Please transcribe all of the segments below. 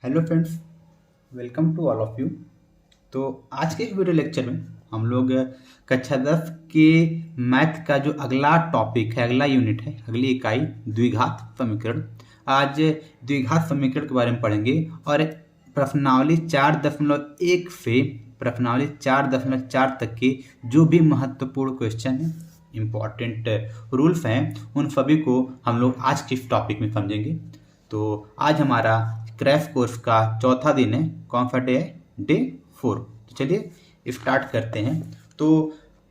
Hello friends, welcome to all of you. तो आज के इस वीडियो लेक्चर में हम लोग कक्षा 10 के मैथ का जो अगला टॉपिक है, अगला यूनिट है, अगली इकाई द्विघात समीकरण। आज द्विघात समीकरण के बारे में पढ़ेंगे और प्रश्नावली 4.1 से प्रश्नावली 4.4 तक के जो भी महत्वपूर्ण क्वेश्चन है, इम्पॉर्टेंट रूल्स हैं, उन सभी को हम लोग आज के इस टॉपिक में समझेंगे। तो आज हमारा क्रैश कोर्स का चौथा दिन है। कौन सा डे है? डे 4। तो चलिए स्टार्ट करते हैं। तो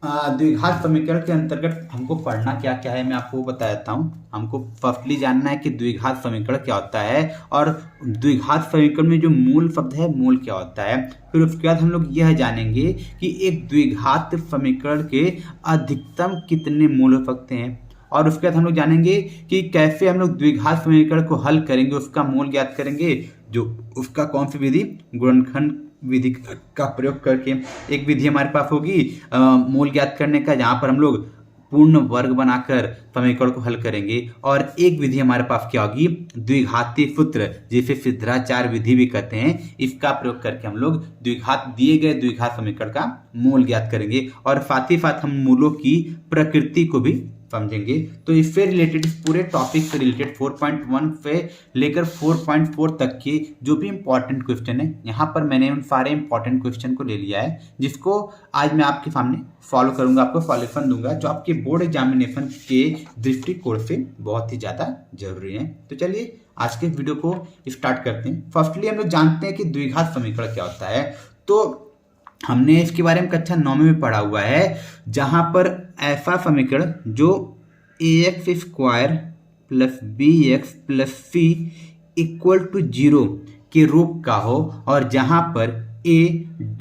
द्विघात समीकरण के अंतर्गत हमको पढ़ना क्या क्या है, मैं आपको बता देता हूँ। हमको फर्स्टली जानना है कि द्विघात समीकरण क्या होता है और द्विघात समीकरण में जो मूल शब्द है, मूल क्या होता है। फिर उसके बाद हम लोग यह जानेंगे कि एक द्विघात समीकरण के अधिकतम कितने मूल हो सकते हैं, और उसके बाद हम लोग जानेंगे कि कैसे हम लोग द्विघात समीकरण को हल करेंगे, उसका मूल ज्ञात करेंगे, जो उसका कौन सी विधि, गुणनखंड विधि का प्रयोग करके। एक विधि हमारे पास होगी मूल ज्ञात करने का, जहाँ पर हम लोग पूर्ण वर्ग बनाकर समीकरण को हल करेंगे, और एक विधि हमारे पास क्या होगी, द्विघाती सूत्र, जिसे सिद्धाचार्य विधि भी कहते हैं। इसका प्रयोग करके हम लोग दिए गए द्विघात समीकरण का मूल ज्ञात करेंगे, और साथ ही साथ हम मूलों की प्रकृति को भी समझेंगे। तो इससे रिलेटेड, इस पूरे टॉपिक से रिलेटेड 4.1 से लेकर 4.4 तक के जो भी इंपॉर्टेंट क्वेश्चन है, यहाँ पर मैंने उन सारे इंपॉर्टेंट क्वेश्चन को ले लिया है, जिसको आज मैं आपके सामने फॉलो करूंगा, आपको सॉल्यूशन दूंगा, जो आपके बोर्ड एग्जामिनेशन के दृष्टिकोण से बहुत ही ज़्यादा जरूरी है। तो चलिए आज के वीडियो को स्टार्ट करते हैं। फर्स्टली हम लोग जानते हैं कि द्विघात समीकरण क्या होता है। तो हमने इसके बारे में कक्षा 9 में भी पढ़ा हुआ है, जहां पर ऐसा समीकरण जो ax square plus bx plus c equal to 0 के रूप का हो, और जहां पर a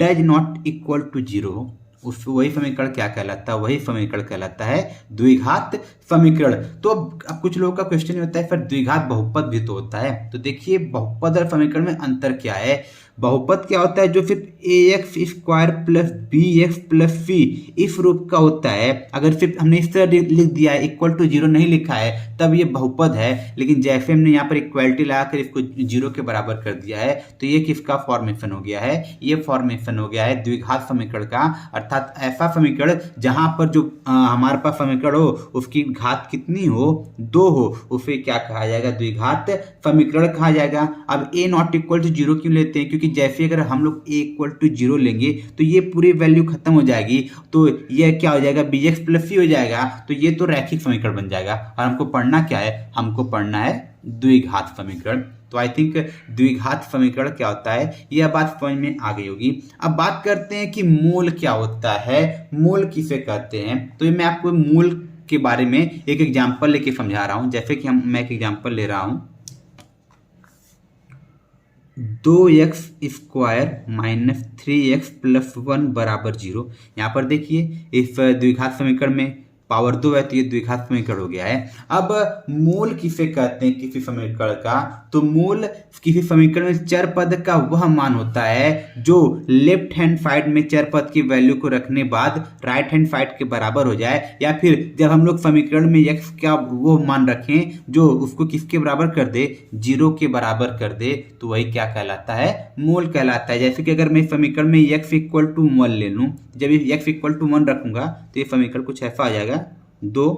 does not equal to 0 हो, उस वही समीकरण क्या कहलाता है, वही समीकरण कहलाता है द्विघात समीकरण। तो अब कुछ लोगों का क्वेश्चन होता है, फिर द्विघात बहुपद भी तो होता है। तो देखिए बहुपद और समीकरण में अंतर क्या है। बहुपद क्या होता है, जो सिर्फ ax square plus bx plus c इस रूप का होता है। अगर सिर्फ हमने इस तरह लिख दिया है, इक्वल टू 0 नहीं लिखा है, तब ये बहुपद है। लेकिन जैसे हमने यहाँ पर इक्वलिटी लगाकर इसको 0 के बराबर कर दिया है, तो ये किसका फॉर्मेशन हो गया है, ये फॉर्मेशन हो गया है द्विघात समीकरण का। अर्थात ऐसा समीकरण जहां पर जो हमारे पास समीकरण हो, उसकी घात कितनी हो, 2 हो, उसे क्या कहा जाएगा, द्विघात समीकरण कहा जाएगा। अब a नॉट इक्वल टू 0 क्यों लेते हैं, क्योंकि जैसे अगर हम लोग a इक्वल टू 0 लेंगे तो ये पूरी वैल्यू खत्म हो जाएगी, तो ये क्या हो जाएगा, bx प्लस c हो जाएगा। तो ये तो रैखिक समीकरण बन जाएगा। और हमको पढ़ना क्या है, हमको पढ़ना है द्विघात समीकरण। तो आई थिंक द्विघात समीकरण क्या होता है, यह बात समझ में आ गई होगी। अब बात करते हैं कि मूल क्या होता है, मूल किसे कहते हैं। तो मैं आपको मूल के बारे में एक एग्जांपल लेके समझा रहा हूं। जैसे कि मैं एक एग्जांपल ले रहा हूं, 2x square minus 3x plus 1 बराबर 0। यहाँ पर देखिए इस द्विघात समीकरण में पावर 2 है, तो ये द्विघात समीकरण हो गया है। अब मूल किसे कहते हैं किसी समीकरण का, तो मूल किसी समीकरण में चर पद का वह मान होता है जो लेफ्ट हैंड साइड में चर पद की वैल्यू को रखने बाद राइट हैंड साइड के बराबर हो जाए, या फिर जब हम लोग समीकरण में x का वो मान रखें जो उसको किसके बराबर कर दे, 0 के बराबर कर दे, तो वही क्या कहलाता है, मूल कहलाता है। जैसे कि अगर मैं समीकरण में x इक्वल टू 1 ले लूँ, जब x इक्वल टू 1 रखूंगा तो ये समीकरण कुछ ऐसा आ जाएगा, 2,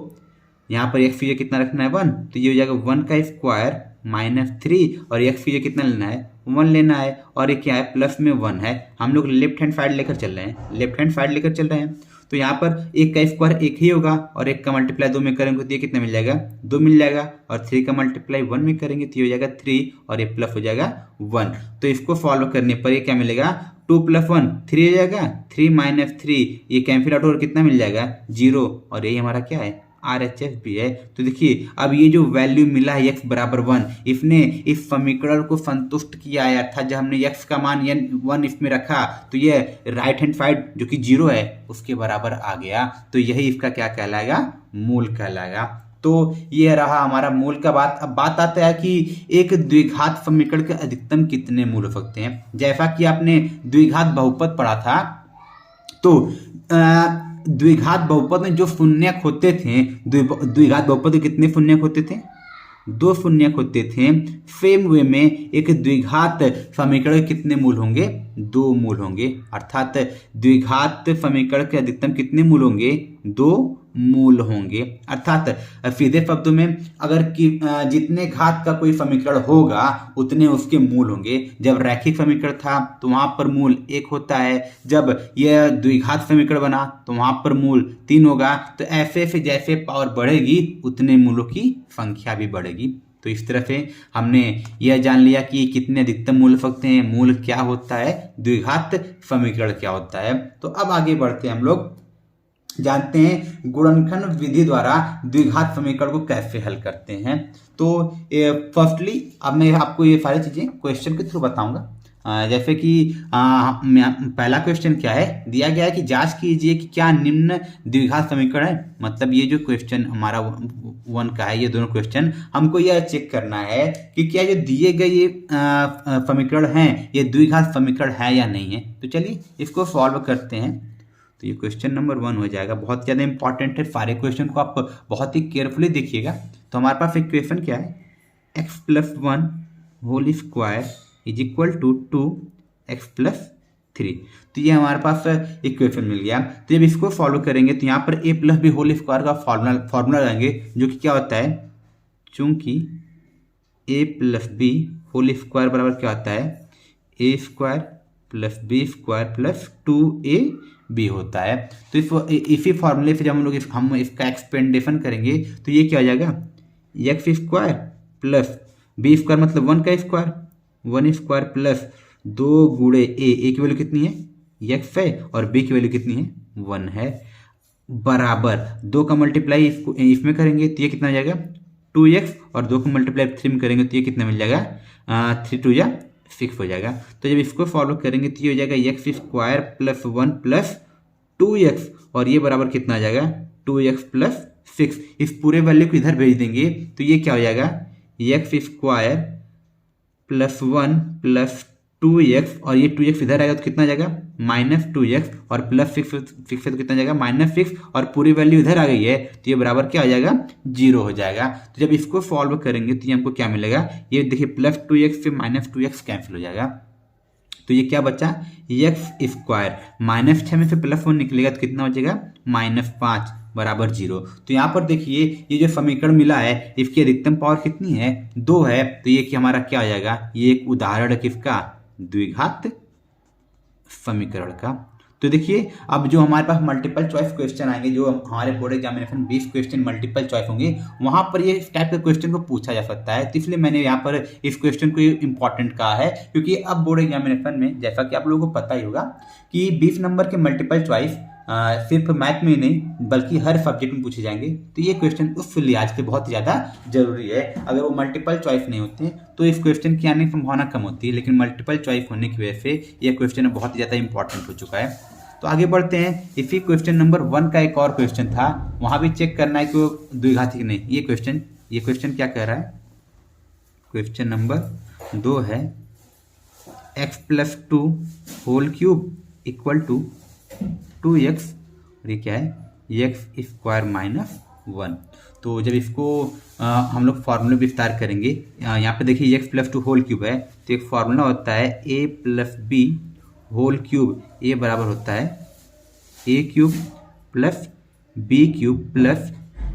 यहाँ पर x कितना रखना है, 1, तो ये हो जाएगा 1 का स्क्वायर माइनस 3, और x कितना लेना है, 1 लेना है, और ये क्या है, प्लस में 1 है। हम लोग लेफ्ट हैंड साइड लेकर चल रहे हैं, लेफ्ट हैंड साइड लेकर चल रहे हैं। तो यहाँ पर 1 का स्क्वायर 1 ही होगा, और 1 का मल्टीप्लाई 2 में करेंगे तो ये कितना मिल जाएगा, 2 मिल जाएगा, और 3 का मल्टीप्लाई 1 में करेंगे तो ये हो जाएगा 3, और ये प्लस हो जाएगा 1। तो इसको फॉलो करने पर ये क्या मिलेगा, 2 प्लस 1 3 हो जाएगा, 3 माइनस 3 ये कैंसिल आउट और कितना मिल जाएगा, 0, और यही हमारा क्या है, RHS भी है। तो देखिए अब ये जो वैल्यू मिला है x बराबर 1, इसने इस समीकरण को संतुष्ट किया है। अर्थात जब हमने x का मान 1 इसमें रखा तो ये राइट हैंड साइड जो कि 0 है उसके बराबर आ गया, तो यही इसका क्या कहलाएगा, मूल कहलाएगा। तो ये रहा हमारा मूल का बात। अब बात आता है कि एक द्विघात समीकरण के अधिकतम कितने मूल हो सकते हैं। जैसा कि आपने द्विघात बहुपद पढ़ा था, तो द्विघात बहुपद में जो शून्यक होते थे, द्विघात बहुपद में कितने शून्यक होते थे, दो शून्यक होते थे, सेम वे में एक द्विघात समीकरण के कितने मूल होंगे? 2 मूल होंगे। अर्थात द्विघात समीकरण के अधिकतम कितने मूल होंगे? 2 मूल होंगे। अर्थात सीधे शब्दों में अगर जितने घात का कोई समीकरण होगा उतने उसके मूल होंगे। जब रैखिक समीकरण था तो वहां पर मूल 1 होता है, जब यह द्विघात समीकरण बना तो वहां पर मूल 3 होगा। तो ऐसे ऐसे जैसे पावर बढ़ेगी उतने मूलों की संख्या भी बढ़ेगी। तो इस तरह से हमने यह जान लिया कि कितने अधिकतम मूल हो सकते हैं, मूल क्या होता है, द्विघात समीकरण क्या होता है। तो अब आगे बढ़ते हैं, हम लोग जानते हैं गुणनखंड विधि द्वारा द्विघात समीकरण को कैसे हल करते हैं। तो फर्स्टली अब मैं आपको ये सारी चीजें क्वेश्चन के थ्रू बताऊंगा। जैसे कि पहला क्वेश्चन क्या है, दिया गया है कि जांच कीजिए कि क्या निम्न द्विघात समीकरण है। मतलब ये जो क्वेश्चन हमारा 1 का है, ये दोनों क्वेश्चन हमको यह चेक करना है कि क्या जो दिए गए ये समीकरण हैं ये द्विघात समीकरण है या नहीं है। तो चलिए इसको सॉल्व करते हैं। तो ये क्वेश्चन नंबर 1 हो जाएगा, बहुत ज़्यादा इंपॉर्टेंट है। सारे क्वेश्चन को आप बहुत ही केयरफुली देखिएगा। तो हमारे पास इक्वेशन क्या है, x + 1 whole square is equal to 2x + 3। तो ये हमारे पास इक्वेशन मिल गया। तो जब इसको फॉलो करेंगे तो यहाँ पर a + b होल स्क्वायर का फॉर्मूला लगाएंगे, जो कि क्या होता है, चूंकि a + b होल स्क्वायर बराबर क्या होता है, a² + b² + 2ab होता है। तो इसी फॉर्मूले से जब हम इसका एक्सपेंडेशन करेंगे तो ये क्या हो जाएगा, x² + b² मतलब 1 का स्क्वायर, 1² प्लस 2 गुणे a की वैल्यू कितनी है, x है, और b की वैल्यू कितनी है, 1 है, बराबर 2 का मल्टीप्लाई इसमें करेंगे तो ये कितना हो जाएगा, 2x, और 2 का मल्टीप्लाई 3 में करेंगे तो ये कितना मिल जाएगा, 3 2 या 6 हो जाएगा। तो जब इसको फॉलो करेंगे तो ये हो जाएगा x² + 1 + 2x, और ये बराबर कितना आ जाएगा, 2x + 6। इस पूरे वैल्यू को इधर भेज देंगे तो ये क्या हो जाएगा, x² + 1 + 2x, और ये 2x इधर आएगा तो कितना आ जाएगा, -2x, और +6 है तो कितना जाएगा, -6, और पूरी वैल्यू इधर आ गई है तो ये बराबर क्या आ जाएगा, 0 हो जाएगा। तो जब इसको सॉल्व करेंगे तो ये हमको क्या मिलेगा, ये देखिए +2x से -2x कैंसिल हो जाएगा। तो ये क्या बचा, x² -6 में से +1 निकलेगा तो कितना हो जाएगा, -5 बराबर 0। तो यहाँ पर देखिए ये जो समीकरण मिला है इसकी अधिकतम पावर कितनी है, 2 है। तो ये कि हमारा क्या हो जाएगा, ये एक उदाहरण है किसका, द्विघात समीकरण का। तो देखिए अब जो हमारे पास मल्टीपल चॉइस क्वेश्चन आएंगे, जो हमारे board examination 20 question multiple choice होंगे, वहां पर ये इस टाइप के क्वेश्चन को पूछा जा सकता है। तो इसलिए मैंने यहाँ पर इस क्वेश्चन को इंपॉर्टेंट कहा है, क्योंकि अब बोर्ड एग्जामिनेशन में जैसा कि आप लोगों को पता ही होगा कि 20 नंबर के मल्टीपल चॉइस सिर्फ मैथ में ही नहीं बल्कि हर सब्जेक्ट में पूछे जाएंगे। तो ये क्वेश्चन उस लिहाज के बहुत ज़्यादा जरूरी है। अगर वो मल्टीपल चॉइस नहीं होते तो इस क्वेश्चन की आने की संभावना कम होती है, लेकिन मल्टीपल चॉइस होने की वजह से ये क्वेश्चन बहुत ज़्यादा इंपॉर्टेंट हो चुका है। तो आगे बढ़ते हैं। इसी क्वेश्चन नंबर 1 का एक और क्वेश्चन था, वहाँ भी चेक करना है कि वो द्विघाती नहीं। ये क्वेश्चन क्या कह रहा है, क्वेश्चन नंबर 2 है, x + 2 whole cube equal to 2x, और ये क्या है, x² - 1। तो जब इसको हम लोग फार्मूले विस्तार करेंगे, यहाँ पे देखिए x + 2 होल क्यूब है, तो एक फार्मूला होता है a + b whole cube, a बराबर होता है a³ + b³ +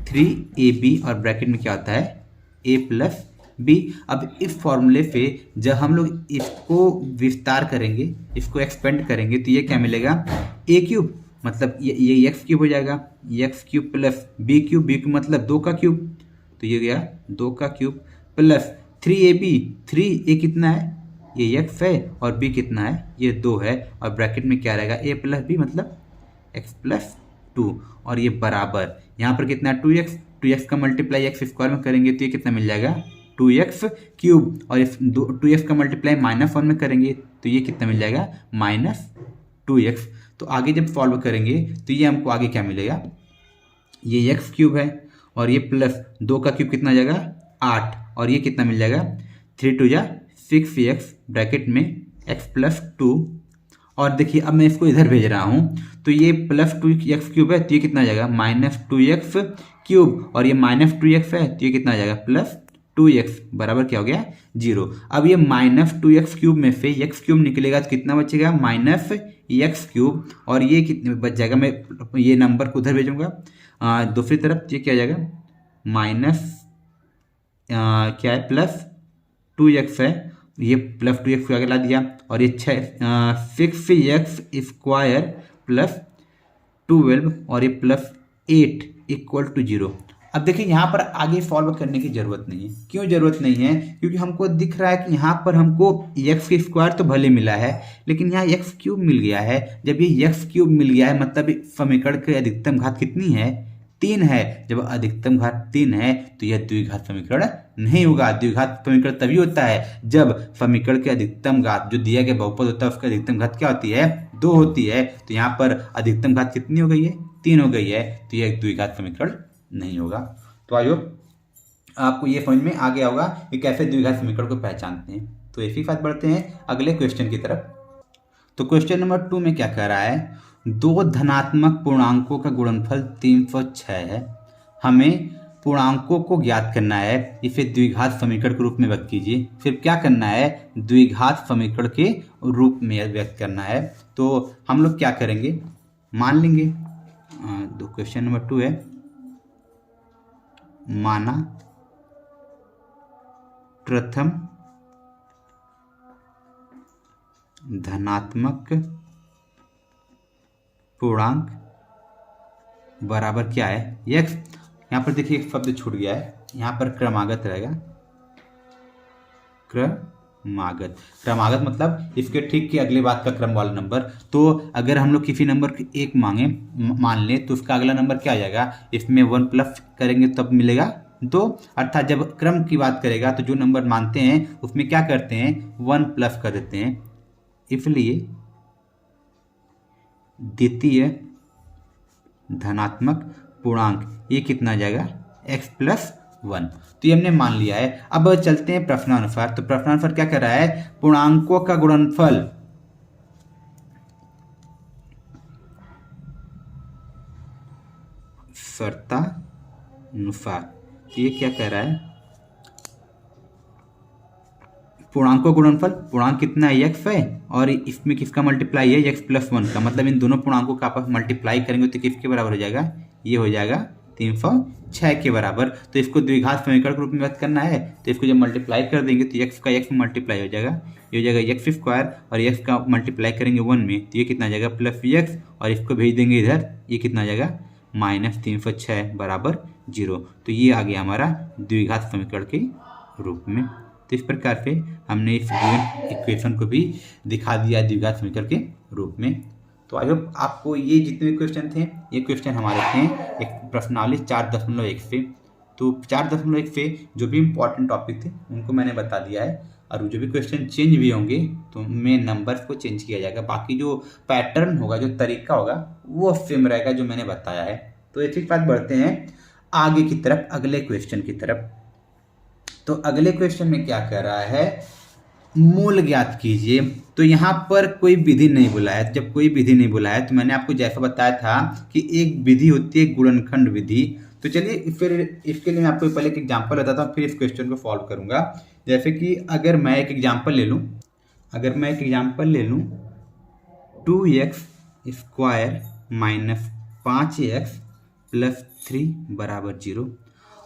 3ab, और ब्रैकेट में क्या होता है, a + b। अब इस फॉर्मूले पे जब हम लोग इसको विस्तार करेंगे, इसको एक्सपेंड करेंगे, तो ये क्या मिलेगा, a³ मतलब ये x³ हो जाएगा, x³ + b³ मतलब 2 का क्यूब, तो ये गया 2 का क्यूब, प्लस 3ab, 3 ये कितना है, ये x है, और b कितना है, ये 2 है, और ब्रैकेट में क्या रहेगा, a + b मतलब x + 2, और ये बराबर यहाँ पर कितना है, 2x का मल्टीप्लाई x² में करेंगे तो ये कितना मिल जाएगा, 2x³, और इस 2x का मल्टीप्लाई -1 में करेंगे तो ये कितना मिल जाएगा, -2x। तो आगे जब सॉल्व करेंगे तो ये हमको आगे क्या मिलेगा, ये x³ है, और ये प्लस 2 का क्यूब कितना आ जाएगा, 8, और ये कितना मिल जाएगा, 3 2 या 6x, ब्रैकेट में x + 2। और देखिए अब मैं इसको इधर भेज रहा हूँ, तो ये +2x³ है तो ये कितना आ जाएगा, -2x³, और ये -2x है तो ये कितना आ जाएगा, 2x बराबर क्या हो गया 0। अब ये -2x³ में से x³ निकलेगा तो कितना बचेगा -x³, और ये कितने बच जाएगा, मैं ये नंबर को उधर भेजूंगा दूसरी तरफ, ये क्या हो जाएगा माइनस क्या है +2x है, ये +2x को आगे ला दिया, और ये 6x² +12 और ये +8 = 0। अब देखिए यहाँ पर आगे सॉल्व करने की जरूरत नहीं है। क्यों जरूरत नहीं है? क्योंकि हमको दिख रहा है कि यहाँ पर हमको x² तो भले मिला है, लेकिन यहाँ x³ मिल गया है। जब ये x³ मिल गया है मतलब समीकरण की अधिकतम घात कितनी है 3 है। जब अधिकतम घात 3 है तो यह द्विघात समीकरण नहीं होगा। द्विघात समीकरण तभी होता है जब समीकरण के अधिकतम घात जो दिया गया बहुपद होता है उसकी अधिकतम घात क्या होती है 2 होती है। तो यहाँ पर अधिकतम घात कितनी हो गई है 3 हो गई है, तो यह एक द्विघात समीकरण नहीं होगा। तो आइए आपको ये समझ में आ गया होगा कि कैसे द्विघात समीकरण को पहचानते हैं। तो इसी के साथ बढ़ते हैं अगले क्वेश्चन की तरफ। तो क्वेश्चन नंबर 2 में क्या कह रहा है, दो धनात्मक पूर्णांकों का गुणनफल 306 है, हमें पूर्णांकों को ज्ञात करना है, इसे द्विघात समीकरण के रूप में व्यक्त कीजिए। फिर क्या करना है, द्विघात समीकरण के रूप में व्यक्त करना है। तो हम लोग क्या करेंगे, मान लेंगे क्वेश्चन नंबर 2 है, माना प्रथम धनात्मक पूर्णांक बराबर क्या है x। यहाँ पर देखिए एक शब्द छूट गया है, यहाँ पर क्रमागत रहेगा। क्रमागत मतलब इसके ठीक के अगले बात का क्रम वाला नंबर। तो अगर हम लोग किसी नंबर को 1 मांगे मान लें तो उसका अगला नंबर क्या आ जाएगा, इसमें 1 प्लस करेंगे तब मिलेगा 2। अर्थात जब क्रम की बात करेगा तो जो नंबर मानते हैं उसमें क्या करते हैं 1 प्लस कर देते हैं। इसलिए द्वितीय धनात्मक पूर्णांक ये कितना आ जाएगा x+1। तो ये हमने मान लिया है। अब चलते हैं प्रश्नानुसार। तो प्रश्नानुसार क्या कर रहा है, पूर्णांकों का गुणनफल शर्तानुसार। तो ये क्या कह रहा है, पूर्णांकों गुणनफल, पूर्णांक कितना है x है और इसमें किसका मल्टीप्लाई है x+1 का, मतलब इन दोनों पूर्णांकों का आपस मल्टीप्लाई करेंगे तो किसके बराबर हो जाएगा, ये हो जाएगा 306 के बराबर। तो इसको द्विघात समीकरण के रूप में व्यक्त करना है, तो इसको जब मल्टीप्लाई कर देंगे तो x का x में मल्टीप्लाई हो जाएगा, ये हो जाएगा x² और x का मल्टीप्लाई करेंगे 1 में तो ये कितना आ जाएगा +x, और इसको भेज देंगे इधर, ये कितना आ जाएगा -306 बराबर 0। तो ये आ गया हमारा द्विघात समीकरण के रूप में। तो इस प्रकार से हमने इस इक्वेशन को भी दिखा दिया द्विघात समीकरण के रूप में। तो आई होप आपको ये जितने भी क्वेश्चन थे, ये क्वेश्चन हमारे थे एक प्रश्नावली 4.1 से। तो 4.1 से जो भी इम्पोर्टेंट टॉपिक थे उनको मैंने बता दिया है, और जो भी क्वेश्चन चेंज भी होंगे तो में नंबर्स को चेंज किया जाएगा। बाकी जो पैटर्न होगा, जो तरीका होगा वो सेम रहेगा जो मैंने बताया है। तो एक बात बढ़ते हैं आगे की तरफ, अगले क्वेश्चन की तरफ। तो अगले क्वेश्चन में क्या कह रहा है, मूल ज्ञात कीजिए। तो यहाँ पर कोई विधि नहीं बोला है। जब कोई विधि नहीं बोला है तो मैंने आपको जैसा बताया था कि एक विधि होती है गुणनखंड विधि। तो चलिए फिर इसके लिए मैं आपको पहले एक एग्जांपल बताता हूँ, फिर इस क्वेश्चन को सॉल्व करूंगा। जैसे कि अगर मैं एक एग्जांपल ले लूँ, 2x² - 5x + 3 = 0।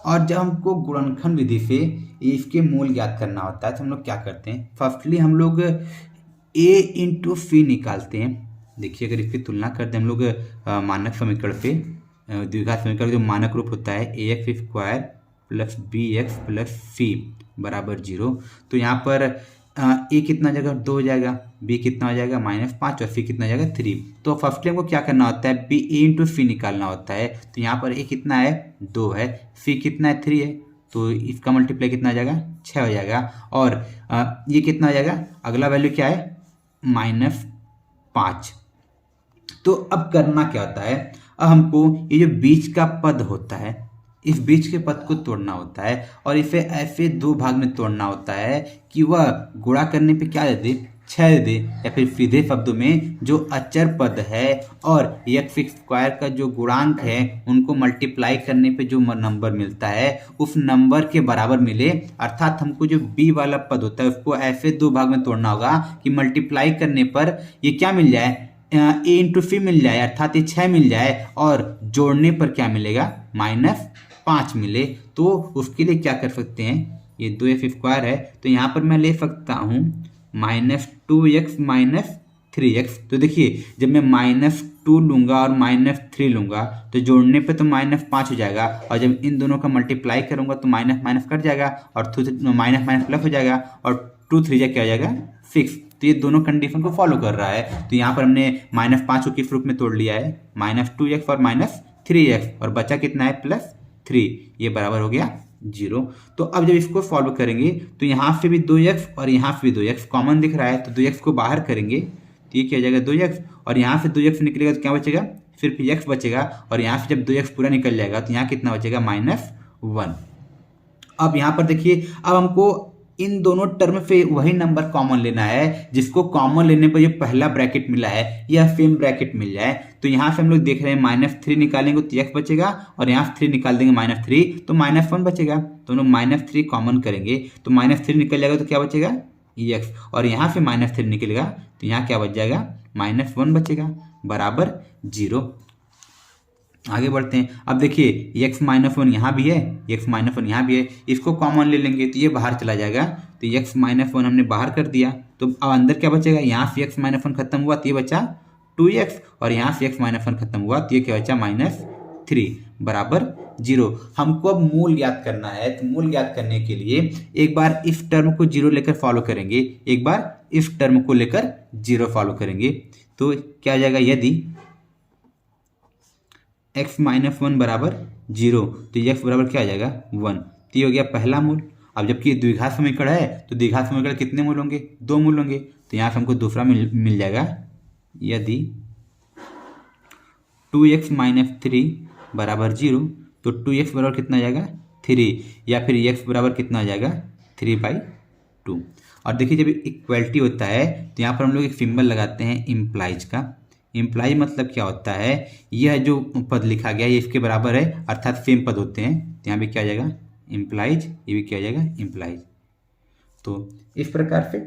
और जब हमको गुणनखंड विधि से इसके मूल ज्ञात करना होता है तो हम लोग क्या करते हैं, फर्स्टली हम लोग a × c निकालते हैं। देखिए अगर इसकी तुलना करते हैं हम लोग मानक समीकरण से, द्विघात समीकरण जो मानक रूप होता है ax² + bx + c = 0। तो यहाँ पर a कितना जगह 2 हो जाएगा, b कितना हो जाएगा -5 और c कितना हो जाएगा 3। तो फर्स्टली हमको क्या करना होता है, b a × c निकालना होता है। तो यहाँ पर a कितना है 2 है, c कितना है 3 है, तो इसका मल्टीप्लाई कितना आ जाएगा 6 हो जाएगा। और ये कितना आ जाएगा, अगला वैल्यू क्या है -5। तो अब करना क्या होता है, अब हमको ये जो बीच का पद होता है, इस बीच के पद को तोड़ना होता है और इसे ऐसे 2 भाग में तोड़ना होता है कि वह गुणा करने पे क्या दे दे छेद दे या फिर सीधे शब्दों में जो अचर पद है और एक्स स्क्वायर का जो गुणांक है उनको मल्टीप्लाई करने पे जो नंबर मिलता है उस नंबर के बराबर मिले, अर्थात हमको जो बी वाला पद होता है उसको ऐसे दो भाग में तोड़ना होगा कि मल्टीप्लाई करने पर ये क्या मिल जाए, ए इंटू सी मिल जाए, अर्थात ये 6 मिल जाए और जोड़ने पर क्या मिलेगा, -5 मिले। तो उसके लिए क्या कर सकते हैं, ये 2x स्क्वायर है तो यहाँ पर मैं ले सकता हूँ -2x - 3x। तो देखिए जब मैं -2 लूंगा और -3 लूंगा तो जोड़ने पे तो -5 हो जाएगा और जब इन दोनों का मल्टीप्लाई करूंगा तो माइनस माइनस कट जाएगा और माइनस माइनस प्लस हो जाएगा और 2 3 जा क्या हो जाएगा 6। तो ये दोनों कंडीशन को फॉलो कर रहा है। तो यहाँ पर हमने -5 को किस रूप में तोड़ लिया है, -2x और -3x और बचा कितना है +3, ये बराबर हो गया 0। तो अब जब इसको सॉल्व करेंगे तो यहाँ से भी 2x और यहाँ से भी 2x कॉमन दिख रहा है तो 2x को बाहर करेंगे तो ये क्या हो जाएगा 2x और यहाँ से 2x निकलेगा तो क्या बचेगा, सिर्फ x बचेगा और यहाँ से जब 2x पूरा निकल जाएगा तो यहाँ कितना बचेगा -1। अब यहाँ पर देखिए अब हमको इन दोनों टर्म से वही नंबर कॉमन लेना है जिसको कॉमन लेने पर ये पहला ब्रैकेट मिला है या सेम ब्रैकेट मिल जाए। तो यहाँ से हम लोग देख रहे हैं -3 निकालेंगे तो x बचेगा और यहाँ से 3 निकाल देंगे -3 तो -1 बचेगा। तो हम लोग -3 कॉमन करेंगे तो -3 निकल जाएगा तो क्या बचेगा x और यहाँ से -3 निकलेगा तो यहाँ क्या बच जाएगा -1 बचेगा बराबर 0। आगे बढ़ते हैं। अब देखिए x -1 यहाँ भी है, x -1 यहाँ भी है, इसको कॉमन ले लेंगे तो ये बाहर चला जाएगा तो x -1 हमने बाहर कर दिया तो अब अंदर क्या बचेगा, यहाँ से x -1 खत्म हुआ तो ये बचा 2x और यहाँ से x -1 खत्म हुआ तो ये क्या बचा -3 बराबर 0। हमको अब मूल ज्ञात करना है तो मूल ज्ञात करने के लिए एक बार इस टर्म को 0 लेकर फॉलो करेंगे, एक बार इस टर्म को लेकर 0 फॉलो करेंगे तो क्या हो जाएगा, यदि x -1 बराबर 0 तो x बराबर क्या आ जाएगा 1। तो ये हो गया पहला मूल। अब जबकि द्विघात समीकरण है तो द्विघात समीकरण कितने मूल होंगे, 2 मूल होंगे तो यहाँ से हमको दूसरा मिल जाएगा, यदि 2x - 3 बराबर 0 तो 2x बराबर कितना आ जाएगा 3 या फिर x बराबर कितना आ जाएगा 3/2। और देखिए जब इक्वलिटी होता है तो यहाँ पर हम लोग एक सिंबल लगाते हैं इम्प्लाइज का। इम्प्लाई मतलब क्या होता है, यह जो पद लिखा गया है इसके बराबर है अर्थात सेम पद होते हैं तो यहाँ भी क्या आ जाएगा इम्प्लाइज, ये भी क्या आ जाएगा इम्प्लाइज। तो इस प्रकार से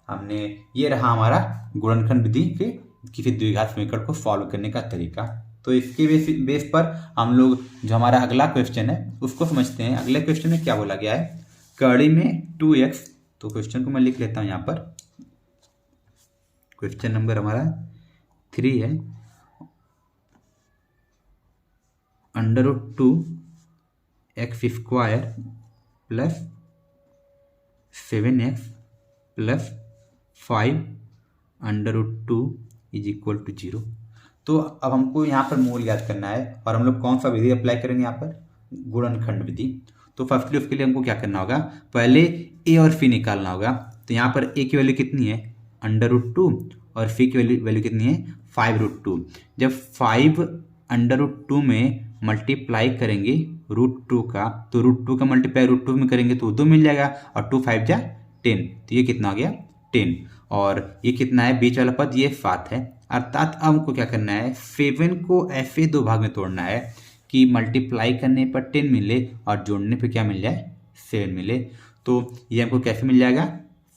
हमने ये रहा हमारा गुणनखंड विधि के किसी द्विघात समीकरण को सॉल्व करने का तरीका। तो इसके बेस पर हम लोग जो हमारा अगला क्वेश्चन है उसको समझते हैं। अगले क्वेश्चन में क्या बोला गया है, कड़ी में 2x, तो क्वेश्चन को मैं लिख लेता हूँ यहाँ पर। क्वेश्चन नंबर हमारा 3 है, √2x² + 7x + 5 √2 = 0। तो अब हमको यहाँ पर मूल याद करना है और हम लोग कौन सा विधि अप्लाई करेंगे यहाँ पर, गुणनखंड विधि। तो फर्स्टली उसके लिए हमको क्या करना होगा, पहले a और c निकालना होगा। तो यहाँ पर a की वैल्यू कितनी है √2 और c की वैल्यू कितनी है 5√2। जब 5 √2 में मल्टीप्लाई करेंगे √2 का तो √2 का मल्टीप्लाई √2 में करेंगे तो 2 मिल जाएगा और 2 5 जा 10 तो ये कितना हो गया 10 और ये कितना है बीच वाला पद ये 7 है। अर्थात अब हमको क्या करना है, 7 को ऐसे दो भाग में तोड़ना है कि मल्टीप्लाई करने पर 10 मिले और जोड़ने पर क्या मिल जाए 7 मिले। तो ये हमको कैसे मिल जाएगा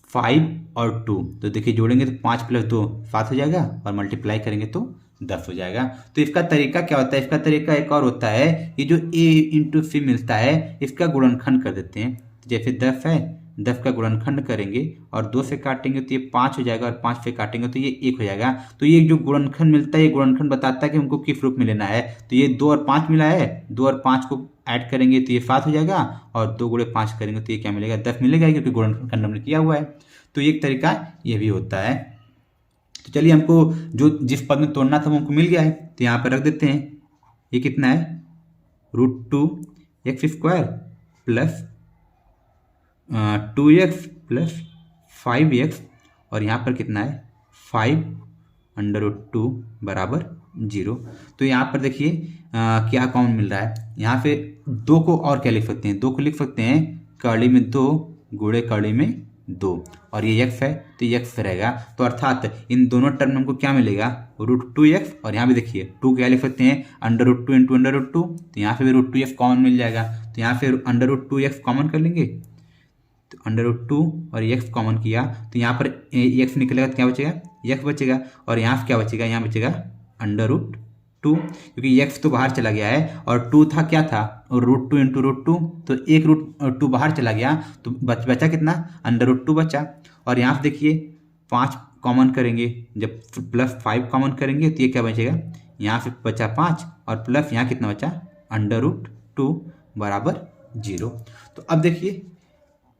5 और 2, तो देखिए जोड़ेंगे तो 5 + 2 7 हो जाएगा और मल्टीप्लाई करेंगे तो 10 हो जाएगा। तो इसका तरीका क्या होता है, इसका तरीका एक और होता है, ये जो a × c मिलता है इसका गुणनखंड कर देते हैं। जैसे 10 है, 10 का गुणनखंड करेंगे और 2 से काटेंगे तो ये 5 हो जाएगा और 5 से काटेंगे तो ये 1 हो जाएगा। तो ये जो गुणनखंड मिलता है ये गुणनखंड बताता है कि हमको किस रूप में लेना है। तो ये 2 और 5 मिला है, 2 और 5 को ऐड करेंगे तो ये 7 हो जाएगा और 2 × 5 करेंगे तो ये क्या मिलेगा 10 मिलेगा, क्योंकि गुणनखंड हमने किया हुआ है। तो एक तरीका ये भी होता है। तो चलिए हमको जो जिस पद में तोड़ना था वो हमको मिल गया है तो यहाँ पर रख देते हैं। ये कितना है √2x² + 2x + 5x और यहाँ पर कितना है 5 √2 बराबर 0। तो यहाँ पर देखिए क्या कॉमन मिल रहा है, यहाँ पे 2 को और क्या लिख सकते हैं, 2 को लिख सकते हैं कड़ी में 2 गुणे कड़ी में 2 और ये x है तो ये x रहेगा। तो अर्थात इन दोनों टर्म में हमको क्या मिलेगा, √2x। और यहाँ भी देखिए 2 क्या लिख सकते हैं, √2 इंटू √2, तो यहाँ पे भी √2x कॉमन मिल जाएगा। तो यहाँ पे √2x कॉमन कर लेंगे, तो √2 और x कॉमन किया तो यहाँ पर x निकलेगा तो क्या बचेगा, x बचेगा। और यहाँ क्या बचेगा, यहाँ बचेगा √2, क्योंकि x तो बाहर चला गया है और 2 था, क्या था, और √2 इंटू √2, तो एक √2 बाहर चला गया तो बचा कितना, √2 बचा। और यहाँ से देखिए 5 कॉमन करेंगे, जब +5 कॉमन करेंगे तो ये क्या बचेगा, यहाँ से बचा 5 और प्लस यहाँ कितना बचा, √2 बराबर 0। तो अब देखिए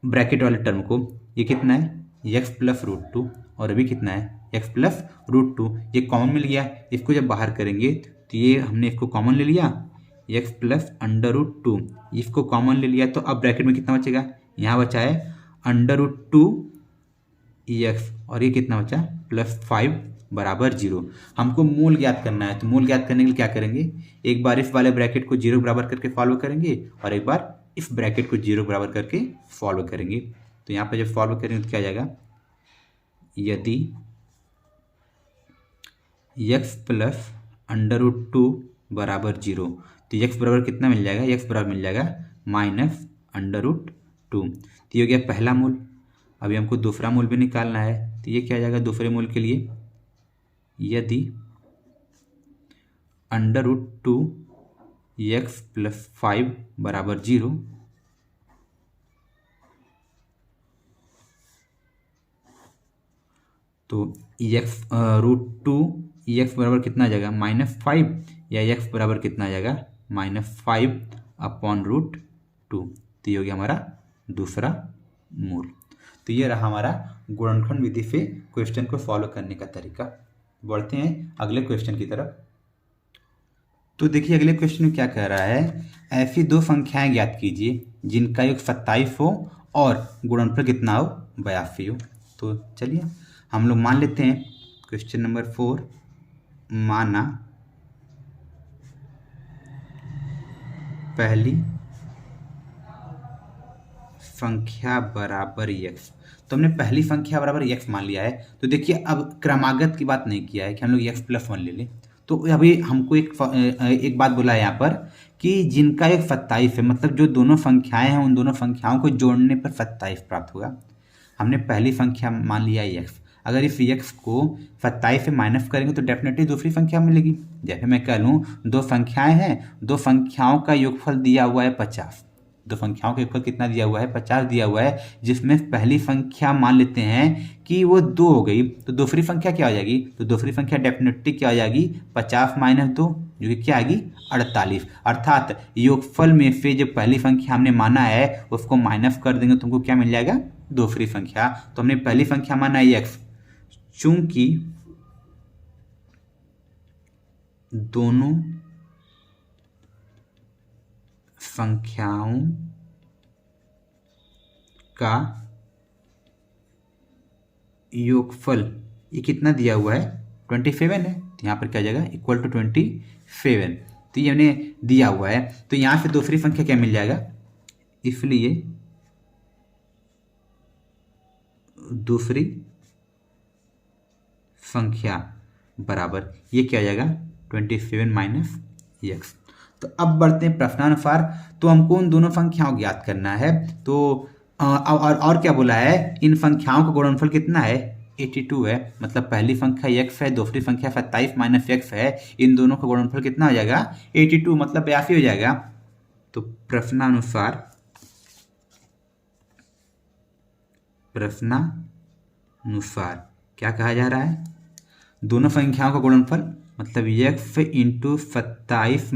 ब्रैकेट वाले टर्म को, ये कितना है, x प्लस √2 और अभी कितना है, x प्लस √2, ये कॉमन मिल गया। इसको जब बाहर करेंगे तो ये हमने इसको कॉमन ले लिया, x प्लस √2, इसको कॉमन ले लिया। तो अब ब्रैकेट में कितना बचेगा, यहाँ बचा है √2x और ये कितना बचा, +5 बराबर 0। हमको मूल ज्ञात करना है, तो मूल ज्ञात करने के लिए क्या करेंगे, एक बार इस वाले ब्रैकेट को 0 बराबर करके फॉलो करेंगे और एक बार इस ब्रैकेट को 0 बराबर करके फॉलो करेंगे। तो यहाँ पे जब फॉलो करेंगे तो क्या आ जाएगा, यदि x प्लस √2 बराबर 0, तो x बराबर कितना मिल जाएगा, x बराबर मिल जाएगा -√2। तो ये हो गया पहला मूल। अभी हमको दूसरा मूल भी निकालना है, तो ये क्या आ जाएगा दूसरे मूल के लिए, यदि √2x प्लस 5 बराबर 0, तो √2x बराबर कितना आ जाएगा, -5, या x बराबर कितना आ जाएगा, -5/√2। तो ये हो गया हमारा दूसरा मूल। तो ये रहा हमारा गुणनखंड विधि से क्वेश्चन को सॉल्व करने का तरीका। बढ़ते हैं अगले क्वेश्चन की तरफ। तो देखिए अगले क्वेश्चन में क्या कह रहा है, ऐसी दो संख्याएं ज्ञात कीजिए जिनका योग 27 हो और गुणनफल कितना हो, 82 हो। तो चलिए हम लोग मान लेते हैं क्वेश्चन नंबर 4, माना पहली संख्या बराबर x। तो हमने पहली संख्या बराबर x मान लिया है। तो देखिए अब क्रमागत की बात नहीं किया है कि हम लोग x + 1 ले लें। तो अभी हमको एक बात बोला है यहाँ पर कि जिनका एक 27 है, मतलब जो दोनों संख्याएं हैं उन दोनों संख्याओं को जोड़ने पर 27 प्राप्त होगा। हमने पहली संख्या मान लिया है x। अगर इस x को 27 से माइनस करेंगे तो डेफिनेटली दूसरी संख्या मिलेगी। जैसे मैं कह लूँ दो संख्याएं हैं, दो संख्याओं का योगफल दिया हुआ है 50। दो संख्याओं का योगफल कितना दिया हुआ है, 50 दिया हुआ है, जिसमें पहली संख्या मान लेते हैं कि वो 2 हो गई, तो दूसरी संख्या क्या हो जाएगी, तो दूसरी संख्या डेफिनेटली क्या हो जाएगी, 50 - 2 जो कि क्या आएगी, 48। अर्थात योगफल में से जो पहली संख्या हमने माना है उसको माइनस कर देंगे तो हमको क्या मिल जाएगा, दूसरी संख्या। तो हमने पहली संख्या माना है x, चूंकि दोनों संख्याओं का योगफल ये कितना दिया हुआ है, 27 है, तो यहाँ पर क्या जाएगा, इक्वल टू 27। तो ये हमने दिया हुआ है, तो यहाँ से दूसरी संख्या क्या मिल जाएगा, इसलिए दूसरी संख्या बराबर ये क्या आ जाएगा, 27 - x। तो अब बढ़ते हैं प्रश्नानुसार। तो हमको उन दोनों संख्याओं को ज्ञात करना है। तो और क्या बोला है, इन संख्याओं का गुणनफल कितना है, 82 है। मतलब पहली संख्या x है, दूसरी संख्या 27 - x है, इन दोनों का गुणनफल कितना हो जाएगा, 82, मतलब 82 हो जाएगा। तो प्रश्नानुसार क्या कहा जा रहा है, दोनों संख्याओं का गुणनफल मतलब x इंटू 27 -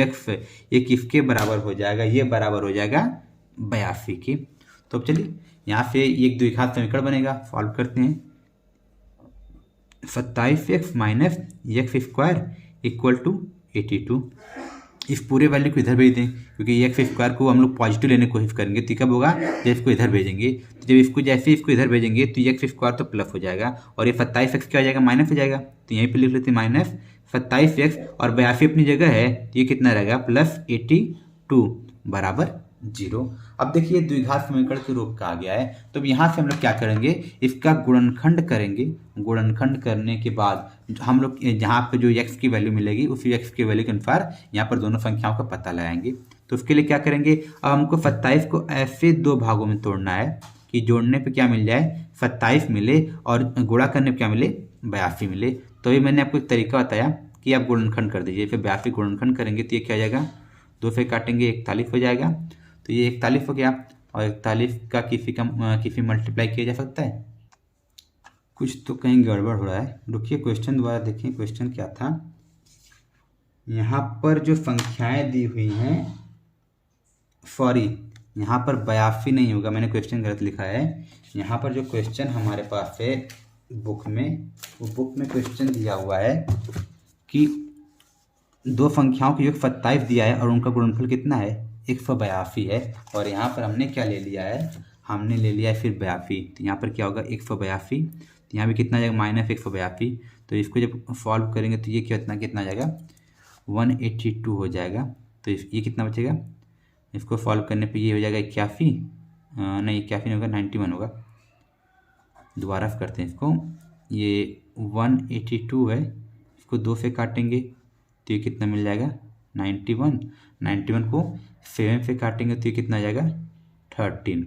x ये किसके बराबर हो जाएगा, ये बराबर हो जाएगा 82 के। तो अब चलिए यहाँ से एक द्विघात समीकरण बनेगा, सॉल्व करते हैं। 27x - x² equal to 82। इस पूरे वैल्यू को इधर भेज दें, क्योंकि x² को हम लोग पॉजिटिव लेने की कोशिश करेंगे, तो कब होगा, जब इसको इधर भेजेंगे। तो जब इसको जैसे इसको इधर भेजेंगे तो x² तो प्लस हो जाएगा और ये 27x क्या हो जाएगा, माइनस हो जाएगा। तो यहीं पे लिख लेते हैं -27x और 82 अपनी जगह है, तो ये कितना रहेगा, +82 बराबर जीरो। अब देखिए द्विघात समीकरण के रूप का आ गया है, तो अब यहाँ से हम लोग क्या करेंगे, इसका गुणनखंड करेंगे। गुणनखंड करने के बाद हम लोग जहाँ पे जो x की वैल्यू मिलेगी उसी x की वैल्यू के अनुसार यहाँ पर दोनों संख्याओं का पता लगाएंगे। तो उसके लिए क्या करेंगे, अब हमको 27 को ऐसे दो भागों में तोड़ना है कि जोड़ने पे क्या मिल जाए, 27 मिले और गुणा करने पे क्या मिले, 82 मिले। तो ये मैंने आपको एक तरीका बताया कि आप गुणनखंड कर दीजिए, फिर 82 गुणनखंड करेंगे तो ये क्या हो जाएगा, 2 से काटेंगे 41 हो जाएगा। तो ये 41 हो गया, और 41 का किसी मल्टीप्लाई किया जा सकता है। कुछ तो कहीं गड़बड़ हो रहा है, रुकिए क्वेश्चन दोबारा देखें, क्वेश्चन क्या था। यहाँ पर जो संख्याएं दी हुई हैं, सॉरी यहाँ पर 82 नहीं होगा, मैंने क्वेश्चन गलत लिखा है। यहाँ पर जो क्वेश्चन हमारे पास है बुक में, वो बुक में क्वेश्चन दिया हुआ है कि दो संख्याओं का योग 27 दिया है और उनका गुणनफल कितना है, 182 है। और यहाँ पर हमने क्या ले लिया है, हमने ले लिया है फिर 82। तो यहाँ पर क्या होगा, 182। तो यहाँ भी कितना आ जाएगा, -182। तो इसको जब सॉल्व करेंगे तो ये कितना आ जाएगा, 182 हो जाएगा। तो ये कितना बचेगा, इसको सॉल्व करने पे ये हो जाएगा 81, नहीं 81 नहीं होगा, 91 होगा। दोबारा करते हैं इसको, ये 182 है, इसको 2 से काटेंगे तो ये कितना मिल जाएगा, 91। 91 को 7 से काटेंगे तो ये कितना आ जाएगा, 13।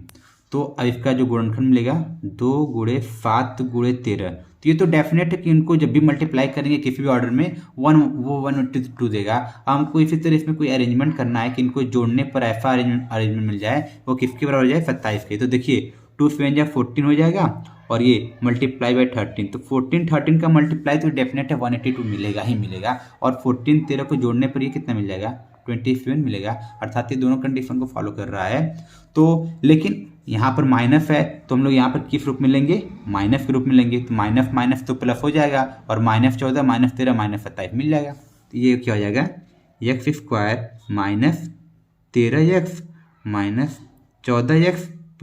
तो अब इसका जो गुणनखंड मिलेगा 2 × 7 × 13। तो ये तो डेफिनेट है कि इनको जब भी मल्टीप्लाई करेंगे किसी भी ऑर्डर में वो 182 देगा। हमको इसी तरह इसमें कोई अरेंजमेंट करना है कि इनको जोड़ने पर ऐसा अरेंजमेंट मिल जाए वो किसके बराबर हो जाए, 27 के। तो देखिए 2 7 जा 14 हो जाएगा, और ये मल्टीप्लाई बाई 13, तो 14 13 का मल्टीप्लाई तो डेफिनेट है 182 मिलेगा ही मिलेगा। और 14 13 को जोड़ने पर ये कितना मिल जाएगा, 27 मिलेगा। अर्थात ये दोनों कंडीशन को फॉलो कर रहा है। तो लेकिन यहाँ पर माइनस है, तो हम लोग यहाँ पर किस रूप में लेंगे, माइनस के रूप में लेंगे। तो माइनस माइनस तो प्लस हो जाएगा, और -14 -13 -27 मिल जाएगा। तो ये क्या हो जाएगा, x² -13x -14x +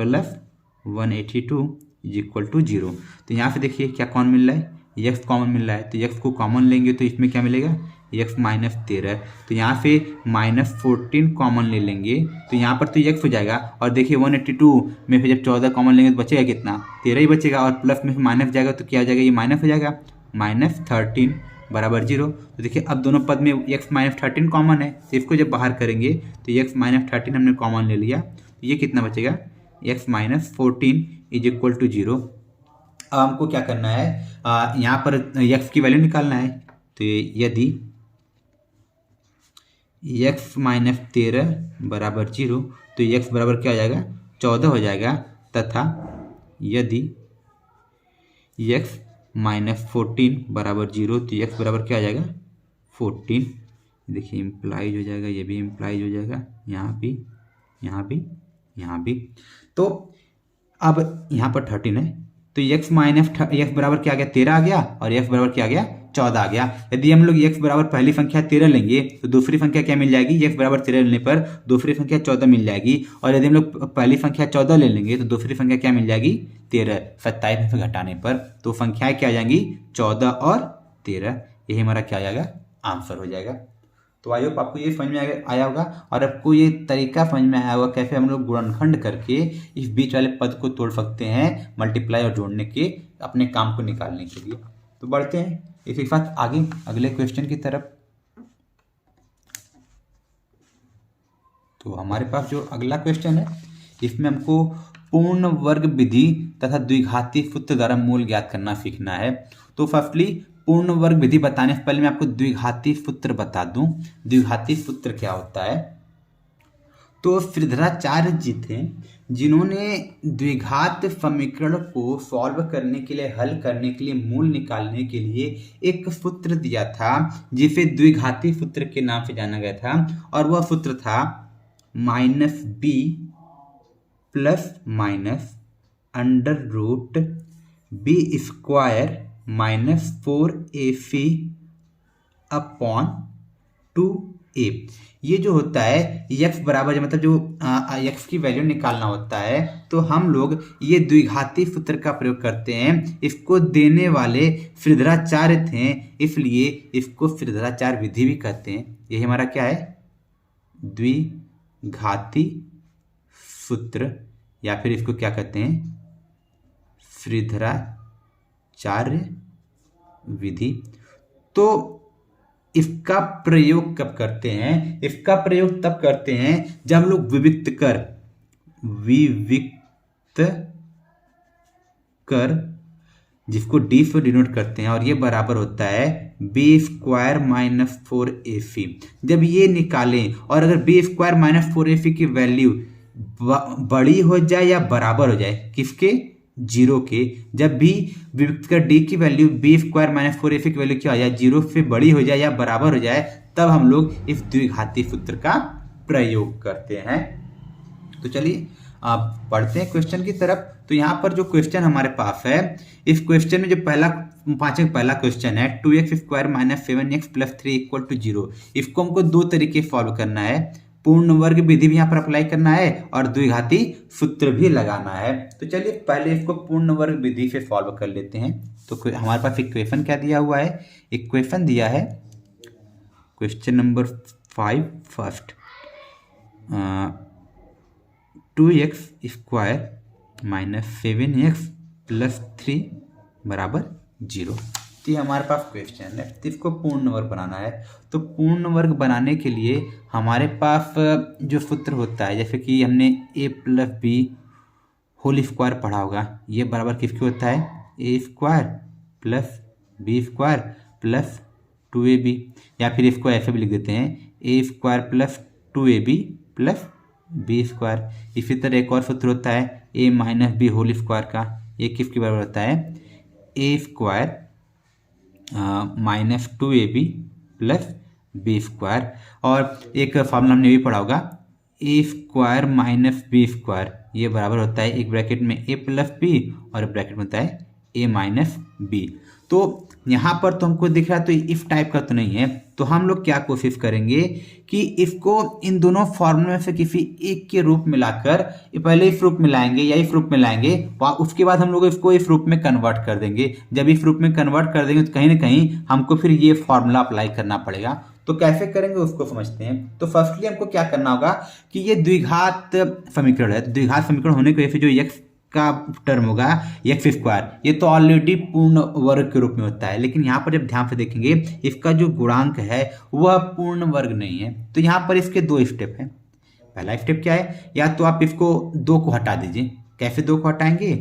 182 = 0। तो यहाँ से देखिए क्या कौन मिल रहा है, x कॉमन मिल रहा है। तो x को कॉमन लेंगे तो इसमें क्या मिलेगा, x -13। तो यहाँ से -14 कॉमन ले लेंगे तो यहाँ पर तो x हो जाएगा। और देखिए 182 में फिर जब 14 कॉमन लेंगे तो बचेगा कितना, 13 ही बचेगा, और प्लस में माइनस जाएगा तो क्या हो जाएगा, ये माइनस हो जाएगा, -13 = 0। तो देखिए अब दोनों पद में x -13 कॉमन है, तो इसको जब बाहर करेंगे तो x -13 हमने कॉमन ले लिया, तो ये कितना बचेगा, x -14 = 0। अब हमको क्या करना है, यहाँ पर x की वैल्यू निकालना है। तो यदि x -13 = 0 तो x बराबर क्या हो जाएगा, 14 हो जाएगा। तथा यदि x -14 = 0 तो x बराबर क्या हो जाएगा, 14। देखिए इम्प्लाइज हो जाएगा, ये भी इम्प्लाइज हो जाएगा, यहाँ भी, यहाँ भी, यहाँ भी। तो अब यहाँ पर 13 है, तो x बराबर क्या आ गया, 13 आ गया, और x बराबर क्या आ गया, 14 आ गया। यदि हम लोग x बराबर पहली संख्या 13 लेंगे तो दूसरी संख्या क्या मिल जाएगी, x बराबर 13 लेने पर दूसरी संख्या 14 मिल जाएगी। और यदि हम लोग पहली संख्या 14 ले लेंगे तो दूसरी संख्या क्या मिल जाएगी, 13। 27 में से घटाने पर तो संख्याएं क्या आ जाएंगी, 14 और 13। यही हमारा क्या आ जाएगा, आंसर हो जाएगा। तो आई होप आपको ये समझ में आया होगा, और आपको ये तरीका समझ में आया होगा कैसे हम लोग गुणनखंड करके इस बीच वाले पद को तोड़ सकते हैं, मल्टीप्लाई और जोड़ने के अपने काम को निकालने के लिए। तो बढ़ते हैं इसी के साथ आगे अगले क्वेश्चन की तरफ। तो हमारे पास जो अगला क्वेश्चन है इसमें हमको पूर्ण वर्ग विधि तथा द्विघाती सूत्र द्वारा मूल ज्ञात करना सीखना है। तो फर्स्टली पूर्ण वर्ग विधि बताने से पहले मैं आपको द्विघाती सूत्र बता दूं। द्विघाती सूत्र क्या होता है, तो श्रीधराचार्य जी थे जिन्होंने द्विघात समीकरण को सॉल्व करने के लिए, हल करने के लिए, मूल निकालने के लिए एक सूत्र दिया था जिसे द्विघाती सूत्र के नाम से जाना गया था। और वह सूत्र था -b ± √b² -4ac / 2a। ये जो होता है x बराबर, मतलब जो x की वैल्यू निकालना होता है, तो हम लोग ये द्विघाती सूत्र का प्रयोग करते हैं। इसको देने वाले श्रीधराचार्य थे, इसलिए इसको श्रीधराचार्य विधि भी कहते हैं। यही हमारा क्या है, द्विघाती सूत्र या फिर इसको क्या कहते हैं श्रीधराचार्य विधि। तो इसका प्रयोग कब करते हैं? इसका प्रयोग तब करते हैं जब हम लोग विविक्त कर जिसको डी से डिनोट करते हैं और ये बराबर होता है बी स्क्वायर माइनस 4ac। जब ये निकालें और अगर बी स्क्वायर माइनस 4ac की वैल्यू बड़ी हो जाए या बराबर हो जाए किसके? 0 के। जब भी विविक्त कर डी की value B square minus 4ac की वैल्यू क्या हो जाए 0 से बड़ी हो जाए या बराबर हो जाए, तब हम लोग इस द्विघाती सूत्र का प्रयोग करते हैं। तो चलिए आप पढ़ते हैं क्वेश्चन की तरफ। तो यहाँ पर जो क्वेश्चन हमारे पास है, इस क्वेश्चन में जो पहला क्वेश्चन है 2x square minus 7x plus 3 equal to 0। इसको हमको दो तरीके सॉल्व करना है, पूर्ण वर्ग विधि भी यहाँ पर अप्लाई करना है और द्विघाती सूत्र भी लगाना है। तो चलिए पहले इसको पूर्ण वर्ग विधि से सॉल्व कर लेते हैं। तो हमारे पास इक्वेशन क्या दिया हुआ है? इक्वेशन दिया है question number 5 first 2x square minus 7x plus 3 बराबर 0। तो ये हमारे पास क्वेश्चन है, तो इसको पूर्ण वर्ग बनाना है। तो पूर्ण वर्ग बनाने के लिए हमारे पास जो सूत्र होता है, जैसे कि हमने a plus b whole square पढ़ा होगा, ये बराबर किसके होता है? a square plus b square plus 2ab, या फिर इसको ऐसे भी लिख देते हैं a square plus 2ab plus b square. इसी तरह एक और सूत्र होता है a minus b whole square का, ये किसके बराबर होता है? a square minus 2ab plus b square. और एक फॉर्मूला हमने भी पढ़ा होगा a square minus b square, ये बराबर होता है एक ब्रैकेट में a प्लस बी और एक ब्रैकेट में होता है a माइनस बी। तो यहाँ पर तो हमको दिख रहा है, तो इफ टाइप का तो नहीं है, तो हम लोग क्या कोशिश करेंगे कि इसको इन दोनों फॉर्मूले में से किसी एक के रूप में लाकर पहले इस रूप में लाएंगे या इस रूप में लाएंगे, उसके बाद हम लोग इसको इस रूप में कन्वर्ट कर देंगे। जब इस रूप में कन्वर्ट कर देंगे तो कहीं ना कहीं हमको फिर ये फॉर्मूला अप्लाई करना पड़ेगा। तो कैसे करेंगे उसको समझते हैं। तो फर्स्टली हमको क्या करना होगा कि ये द्विघात समीकरण है, तो द्विघात समीकरण होने की वजह से जो x का टर्म होगा x स्क्वायर, ये तो ऑलरेडी पूर्ण वर्ग के रूप में होता है, लेकिन यहाँ पर जब ध्यान से देखेंगे इसका जो गुणांक है वह पूर्ण वर्ग नहीं है। तो यहाँ पर इसके दो स्टेप हैं। पहला स्टेप क्या है? या तो आप इसको 2 को हटा दीजिए। कैसे 2 को हटाएंगे?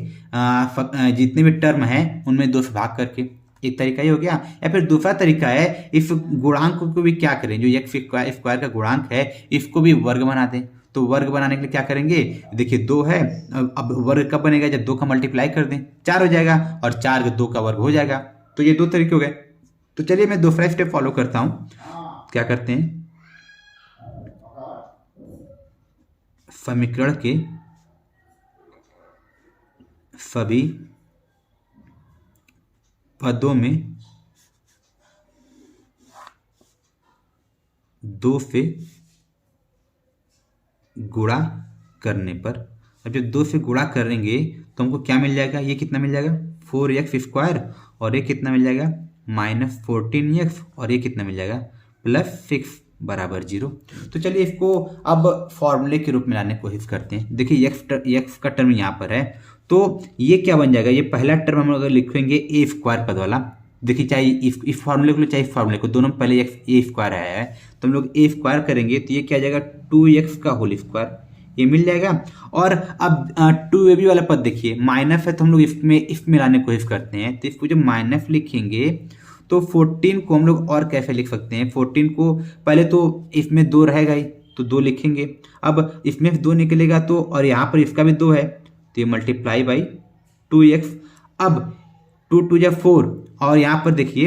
जितने भी टर्म हैं उनमें 2 से भाग करके, एक तरीका ये हो गया। या फिर दूसरा तरीका है इस गुणांक को भी क्या करें, जो x स्क्वायर का गुणांक है इसको भी वर्ग बना दें। तो वर्ग बनाने के लिए क्या करेंगे? देखिए 2 है, अब वर्ग कब बनेगा? जब 2 का मल्टीप्लाई कर दें 4 हो जाएगा, और 4 का 2 का वर्ग हो जाएगा। तो ये 2 तरीके हो गए। तो चलिए मैं दूसरा स्टेप फॉलो करता हूँ। क्या करते हैं? समीकरण के सभी पदों में 2 से गुणा करने पर, अब जब 2 से गुणा करेंगे तो हमको क्या मिल जाएगा? ये कितना मिल जाएगा? 4x स्क्वायर, और ये कितना मिल जाएगा? माइनस 14x, और ये कितना मिल जाएगा? प्लस 6 बराबर 0। तो चलिए इसको अब फॉर्मूले के रूप में लाने की कोशिश करते हैं। देखिए x का टर्म यहाँ पर है, तो ये क्या बन जाएगा? ये पहला टर्म हम अगर लिखेंगे a स्क्वायर पद वाला, देखिए चाहे इस फॉर्मूले को चाहे इस फॉर्मूले को, दोनों में पहले a स्क्वायर आया है, तो हम लोग a स्क्वायर करेंगे तो ये क्या आ जाएगा? 2x का होल स्क्वायर, ये मिल जाएगा। और अब 2ab वाला पद देखिए माइनस है, तो हम लोग इसमें लाने की कोशिश करते हैं। तो इसको जब माइनस लिखेंगे तो 14 को हम लोग और कैसे लिख सकते हैं? 14 को पहले तो इसमें 2 रहेगा ही, तो 2 लिखेंगे। अब इसमें 2 निकलेगा तो, और यहाँ पर इसका भी 2 है, तो ये मल्टीप्लाई बाई 2x। अब 2 2 जा 4, और यहाँ पर देखिए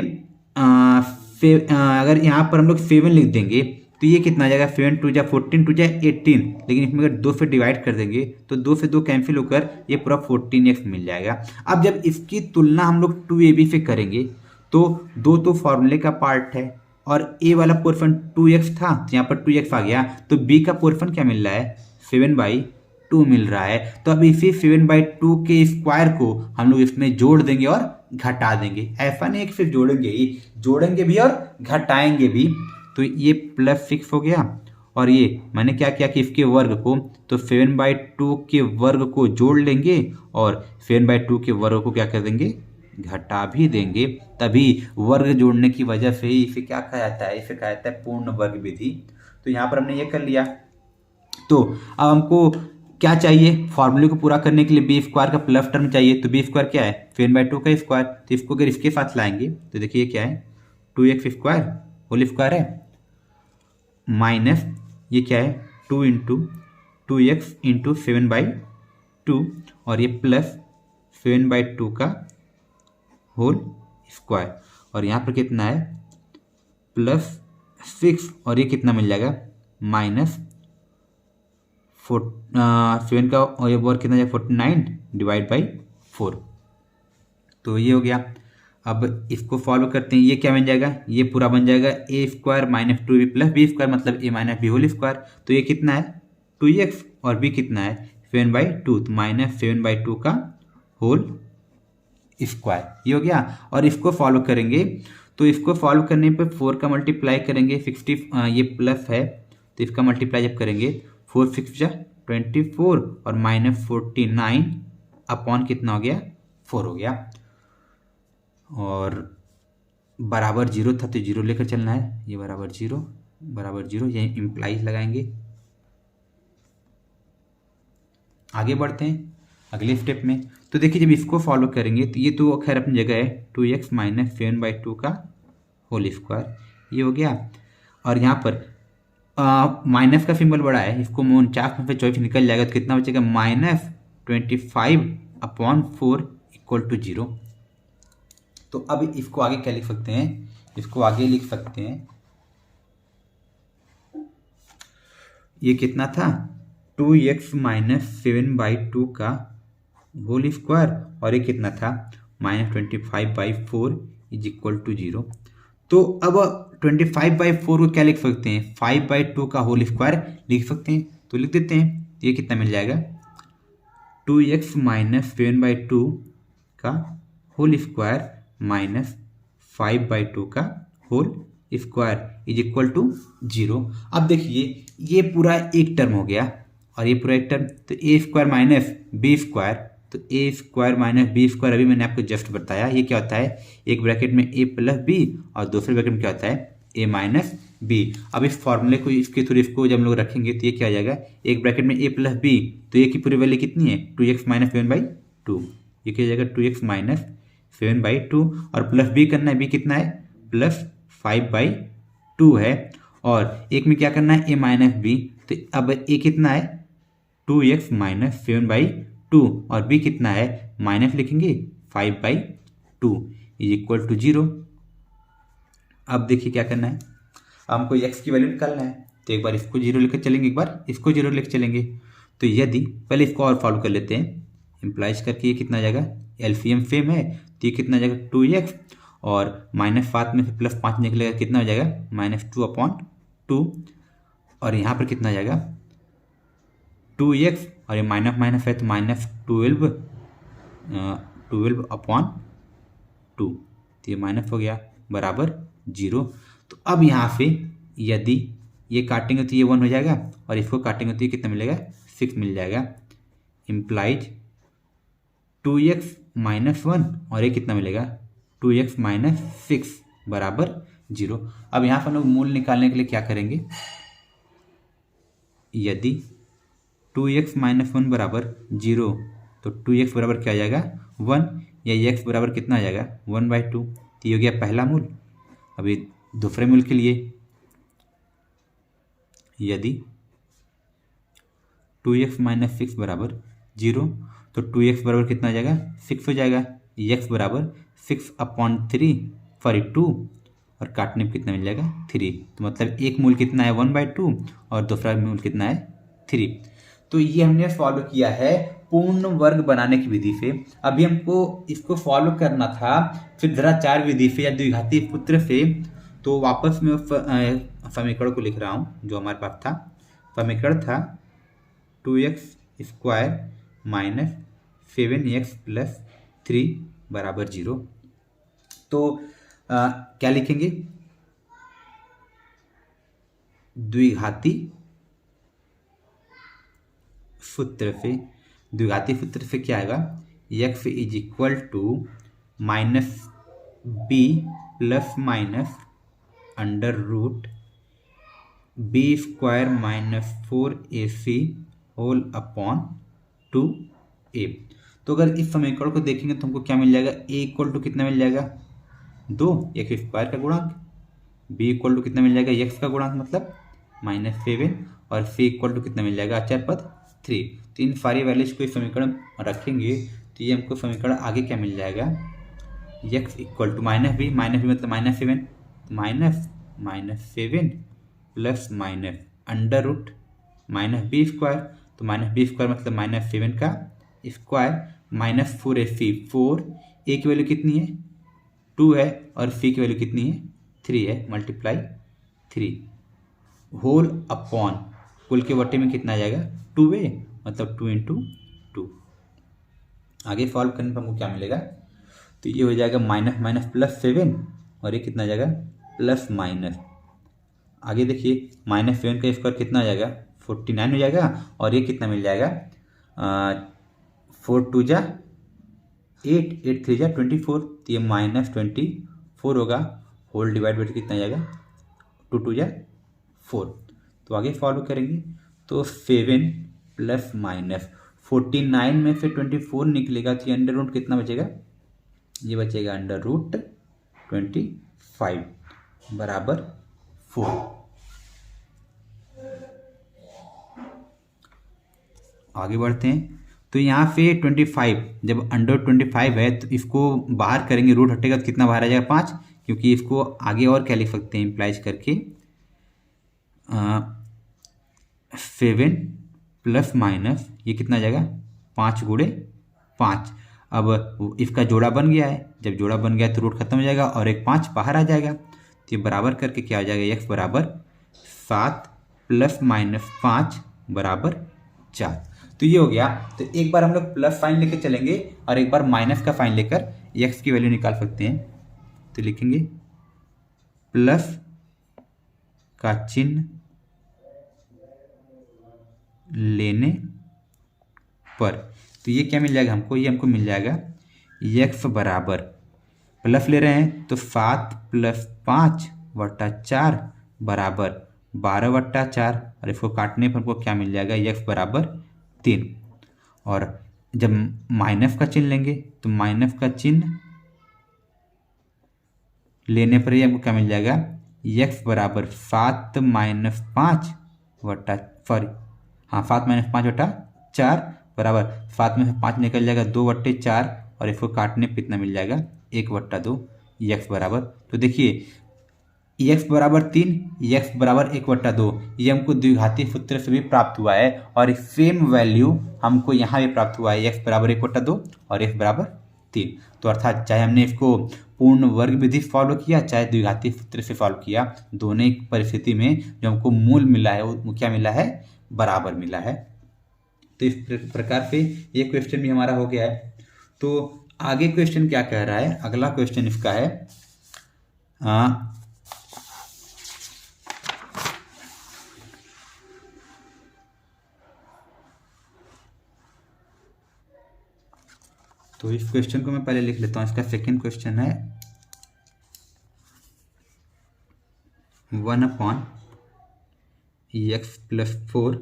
अगर यहाँ पर हम लोग 7 लिख देंगे तो ये कितना आ जाएगा? 7 2 जा 14, 2 जा 18, लेकिन इसमें अगर 2 से डिवाइड कर देंगे तो 2 से 2 कैंसिल होकर ये पूरा 14x मिल जाएगा। अब जब इसकी तुलना हम लोग 2ab से करेंगे तो 2 तो फॉर्मूले का पार्ट है, और a वाला पोर्शन 2x था, तो यहाँ पर 2x आ गया, तो b का पोर्शन क्या मिल रहा है? 7/2 मिल रहा है। तो अब इसी 7/2 के स्क्वायर को हम लोग इसमें जोड़ देंगे और घटा देंगे। ऐसा नहीं है कि सिर्फ जोड़ेंगे भी और घटाएंगे भी। तो ये +6 हो गया, और ये मैंने क्या किया कि इसके वर्ग को, तो 7/2 के वर्ग को जोड़ लेंगे और 7/2 के वर्ग को क्या कर देंगे, घटा भी देंगे। तभी वर्ग जोड़ने की वजह से ही इसे क्या कहा जाता है, इसे कहा जाता है पूर्ण वर्ग विधि। तो यहाँ पर हमने ये कर लिया। तो अब हमको क्या चाहिए, फॉर्मूले को पूरा करने के लिए बी स्क्वायर का प्लस टर्म चाहिए। तो बी स्क्वायर क्या है, 7/2 का स्क्वायर। तो इसको अगर इसके साथ लाएंगे तो देखिए क्या है, 2x स्क्वायर होल स्क्वायर है, माइनस ये क्या है 2x इंटू 7/2 और ये प्लस 7/2 का होल स्क्वायर। और यहाँ पर कितना है +6 और ये कितना मिल जाएगा -7 का, और ये वर्ग कितना जाएगा 49 /4। तो ये हो गया। अब इसको फॉलो करते हैं, ये क्या बन जाएगा, ये पूरा बन जाएगा a square minus 2b plus b square, मतलब a minus b whole square. तो ये कितना है 2x और b कितना है 7/2, तो -7/2 का होल स्क्वायर, ये हो गया। और इसको फॉलो करेंगे, तो इसको फॉलो करने पे 4 का मल्टीप्लाई करेंगे 60, ये प्लस है तो इसका मल्टीप्लाई जब करेंगे 4 6 जा 24 और -49 अपॉन कितना हो गया 4 हो गया। और बराबर 0 था तो 0 लेकर चलना है, ये बराबर 0 ये इम्प्लाइज लगाएंगे। आगे बढ़ते हैं अगले स्टेप में। तो देखिए जब इसको फॉलो करेंगे तो ये तो खैर अपनी जगह है 2x माइनस 7/2 का होल स्क्वायर, ये हो गया। और यहाँ पर माइनस का सिंबल बड़ा है, इसको 49 में से 24 निकल जाएगा तो कितना बचेगा -25/4 इक्वल टू 0। तो अब इसको आगे क्या लिख सकते हैं, इसको आगे लिख सकते हैं, ये कितना था 2x माइनस 7/2 का होल स्क्वायर और ये कितना था -25/4 इज इक्वल टू 0। तो अब 25/4 को क्या लिख सकते हैं, 5/2 का होल स्क्वायर लिख सकते हैं। तो लिख देते हैं, ये कितना मिल जाएगा 2x माइनस 7/2 का होल स्क्वायर माइनस 5/2 का whole square is equal to 0। अब देखिए ये पूरा एक टर्म हो गया और ये पूरा एक टर्म, तो a square minus b square, तो a square minus b square अभी मैंने आपको जस्ट बताया, ये क्या होता है एक ब्रैकेट में a प्लस बी और दूसरे ब्रैकेट में क्या होता है a माइनस बी। अब इस फॉर्मूले को इसके थ्रू इसको जब हम लोग रखेंगे तो ये क्या आ जाएगा, एक ब्रैकेट में a प्लस बी, तो ये की पूरी वैल्यू कितनी है 2x माइनस 7/2, ये क्या जाएगा 2x माइनस 7/2 और प्लस बी करना है, बी कितना है +5/2 है। और एक में क्या करना है a माइनस बी, तो अब a कितना है 2x माइनस 7/2 और b कितना है माइनस लिखेंगे 5/2 इज इक्वल टू 0। अब देखिए क्या करना है, हमको x की वैल्यू निकालना है, तो एक बार इसको 0 लेकर चलेंगे, एक बार इसको 0 लेकर चलेंगे। तो यदि पहले इसको और फॉलो कर लेते हैं, इम्प्लाइज करके ये कितना जाएगा एलसीएम सेम है तो ये कितना जाएगा 2x और -7 में से +5 निकलेगा कितना हो जाएगा -2/2 और यहाँ पर कितना जाएगा 2x और ये माइनस माइनस है तो -12/2, तो ये माइनस हो गया बराबर 0। तो अब यहाँ से यदि ये काटेंगे तो ये 1 हो जाएगा और इसको काटेंगे तो ये कितना मिलेगा 6 मिल जाएगा। इम्प्लाइज 2x माइनस 1 और ये कितना मिलेगा 2x माइनस 6 बराबर 0। अब यहाँ पर हम लोग मूल निकालने के लिए क्या करेंगे, यदि 2x माइनस 1 बराबर 0 तो 2x बराबर क्या आ जाएगा 1 या x बराबर कितना आ जाएगा 1/2, तो ये हो गया पहला मूल। अभी दूसरे मूल के लिए यदि 2x माइनस 6 बराबर 0 तो 2x बराबर कितना आ जाएगा 6 हो जाएगा, x बराबर 6/3 सॉरी 2 और काटने पे कितना मिल जाएगा 3, तो मतलब एक मूल कितना है 1/2 और दूसरा मूल कितना है 3। तो ये हमने फॉलो किया है पूर्ण वर्ग बनाने की विधि से। अभी हमको इसको फॉलो करना था फिर द्विघाचार विधि से या द्विघाती सूत्र से। तो वापस मैं समीकरण को लिख रहा हूँ जो हमारे पास था, समीकरण था 2x square minus 7x plus 3 बराबर 0। तो क्या लिखेंगे द्विघाती सूत्र से, द्विघाती सूत्र से क्या आएगा, x is equal to minus b plus minus under root b square minus 4ac whole upon 2a। तो अगर इस समीकरण को देखेंगे तो हमको क्या मिल जाएगा, a इक्वल टू कितना मिल जाएगा, 2 एक्स स्क्वायर का गुणांक, b इक्वल टू कितना मिल जाएगा, x का गुणांक मतलब -7, और c इक्वल टू कितना मिल जाएगा, अचर पद 3। तो इन सारी वैल्यूज को इस समीकरण रखेंगे तो ये हमको समीकरण आगे क्या मिल जाएगा, x इक्वल टू -b मतलब -7, -7 plus minus under root -b square, तो -b स्क्वायर मतलब -7 का स्क्वायर माइनस 4ac, 4 a की वैल्यू कितनी है 2 है और c की वैल्यू कितनी है 3 है, मल्टीप्लाई 3 होल अपॉन कुल के बट्टे में कितना आ जाएगा 2a, मतलब 2 × 2। आगे सॉल्व करने पर हमको क्या मिलेगा, तो ये हो जाएगा माइनस माइनस प्लस 7 और ये कितना आ जाएगा प्लस माइनस। आगे देखिए -7 का स्क्वायर कितना आ जाएगा 49 हो जाएगा, और ये कितना मिल जाएगा 4 2 जा 8, 8 3 जा 24, तो ये -24 होगा, होल डिवाइड बाई कितना आ जाएगा 2 2 जा 4। तो आगे फॉलो करेंगे तो 7 प्लस माइनस 49 में से 24 निकलेगा तो ये अंडर रूट कितना बचेगा, ये बचेगा अंडर रूट 25 बराबर 4। आगे बढ़ते हैं तो यहाँ से 25, जब अंडर 25 है तो इसको बाहर करेंगे, रूट हटेगा तो कितना बाहर आ जाएगा 5, क्योंकि इसको आगे और क्या लिख सकते हैं इम्प्लाइज करके 7 प्लस माइनस ये कितना आ जाएगा 5 गुणे 5। अब इसका जोड़ा बन गया है, जब जोड़ा बन गया तो रूट खत्म हो जाएगा और एक 5 बाहर आ जाएगा, तो ये बराबर करके क्या आ जाएगा x बराबर 7 प्लस माइनस 5 बराबर 4। तो ये हो गया। तो एक बार हम लोग प्लस साइन लेकर चलेंगे और एक बार माइनस का साइन लेकर x की वैल्यू निकाल सकते हैं। तो लिखेंगे प्लस का चिन्ह लेने पर, तो ये क्या मिल जाएगा हमको, ये हमको मिल जाएगा x बराबर, प्लस ले रहे हैं तो 7 प्लस 5 बटा 4 बराबर 12 बटा 4, और इसको काटने पर हमको क्या मिल जाएगा x बराबर 3। और जब माइनस का चिन्ह लेंगे तो माइनस का चिन्ह लेने पर ही हमको क्या मिल जाएगा x बराबर 7 माइनस 5 बटा 5 बटा 4 बराबर 7 में से 5 निकल जाएगा 2 बट्टे 4, और इसको काटने पर कितना मिल जाएगा 1 बट्टा 2, x बराबर। तो देखिए x बराबर 3, x बराबर 1 बट्टा 2, ये हमको द्विघाती सूत्र से भी प्राप्त हुआ है, और सेम वैल्यू हमको यहाँ भी प्राप्त हुआ है, x बराबर 1 बट्टा 2 और x बराबर 3। तो अर्थात चाहे हमने इसको पूर्ण वर्ग विधि फॉलो किया चाहे द्विघाती सूत्र से फॉलो किया, दोनों ही परिस्थिति में जो हमको मूल मिला है वो क्या मिला है, बराबर मिला है। तो इस प्रकार से ये क्वेश्चन भी हमारा हो गया है। तो आगे क्वेश्चन क्या कह रहा है, अगला क्वेश्चन इसका है तो इस क्वेश्चन को मैं पहले लिख लेता हूँ। इसका सेकंड क्वेश्चन है 1/x + 4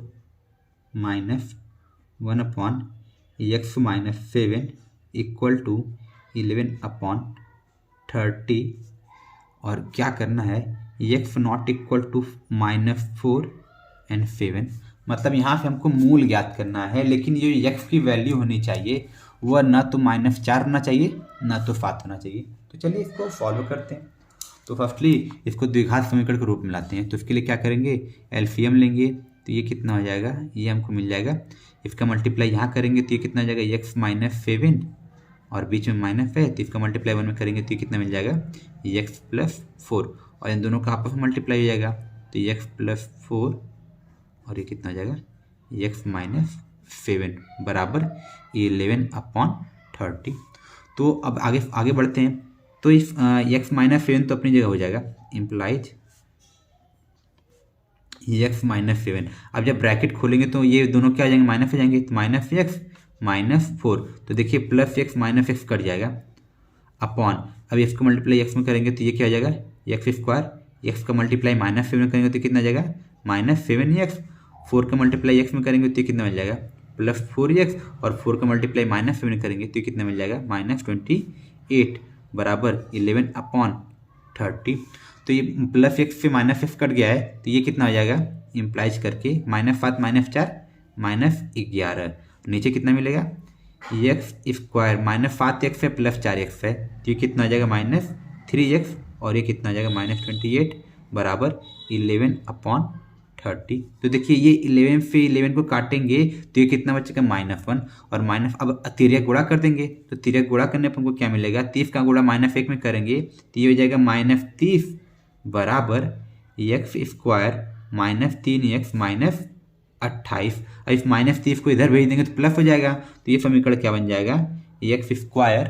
minus 1/x - 7 equal to 11/30, और क्या करना है x नॉट इक्वल टू -4 और 7। मतलब यहाँ से हमको मूल ज्ञात करना है, लेकिन ये x की वैल्यू होनी चाहिए वह ना तो -4 होना चाहिए ना तो 7 होना चाहिए। तो चलिए इसको फॉलो करते हैं। तो फर्स्टली इसको द्विघात समीकरण के रूप में लाते हैं। तो इसके लिए क्या करेंगे, एलसीएम लेंगे, तो ये कितना हो जाएगा, ये हमको मिल जाएगा। इसका मल्टीप्लाई यहाँ करेंगे तो ये कितना हो जाएगा x - 7, और बीच में माइनस है तो इसका मल्टीप्लाई 1 में करेंगे तो ये कितना मिल जाएगा x + 4, और इन दोनों का आपस में मल्टीप्लाई हो जाएगा तो x + 4 और ये कितना हो जाएगा x - 7 बराबर 11/30। तो अब आगे बढ़ते हैं। तो इस x - 7 तो अपनी जगह हो जाएगा, इम्प्लाइज एक्स माइनस 7। अब जब ब्रैकेट खोलेंगे तो ये दोनों क्या आ जाएंगे, माइनस हो जाएंगे, तो माइनस एक्स माइनस 4, तो देखिए plus x minus x cut जाएगा अपॉन, अब एक्स को मल्टीप्लाई एक्स में करेंगे तो ये क्या आ जाएगा एक्स स्क्वायर, एक्स का मल्टीप्लाई माइनस 7 में करेंगे तो कितना आ जाएगा -7x, 4 का मल्टीप्लाई एक्स में करेंगे तो ये कितना मिल जाएगा +4x, और 4 का मल्टीप्लाई -7 में करेंगे तो ये कितना मिल जाएगा -28 बराबर 11/30। तो ये प्लस एक्स से माइनस एक्स कट गया है तो ये कितना हो जाएगा इम्प्लाइज करके -7 -4 -11, नीचे कितना मिलेगा एक्स स्क्वायर -7x है +4x है तो ये कितना आ जाएगा -3x, और ये कितना आ जाएगा -28 बराबर 11/30। तो देखिए ये 11 से 11 को काटेंगे तो ये कितना बचेगा -1, और माइनस अब तिर्यक गुणा कर देंगे तो तिर्यक गुणा करने पर हमको क्या मिलेगा 30 का गुणा -1 में करेंगे तो ये हो जाएगा -30 बराबर एक्स स्क्वायर -3x -28। अब इस -30 को इधर भेज देंगे तो प्लस हो जाएगा, तो ये समीकरण क्या बन जाएगा एक्स स्क्वायर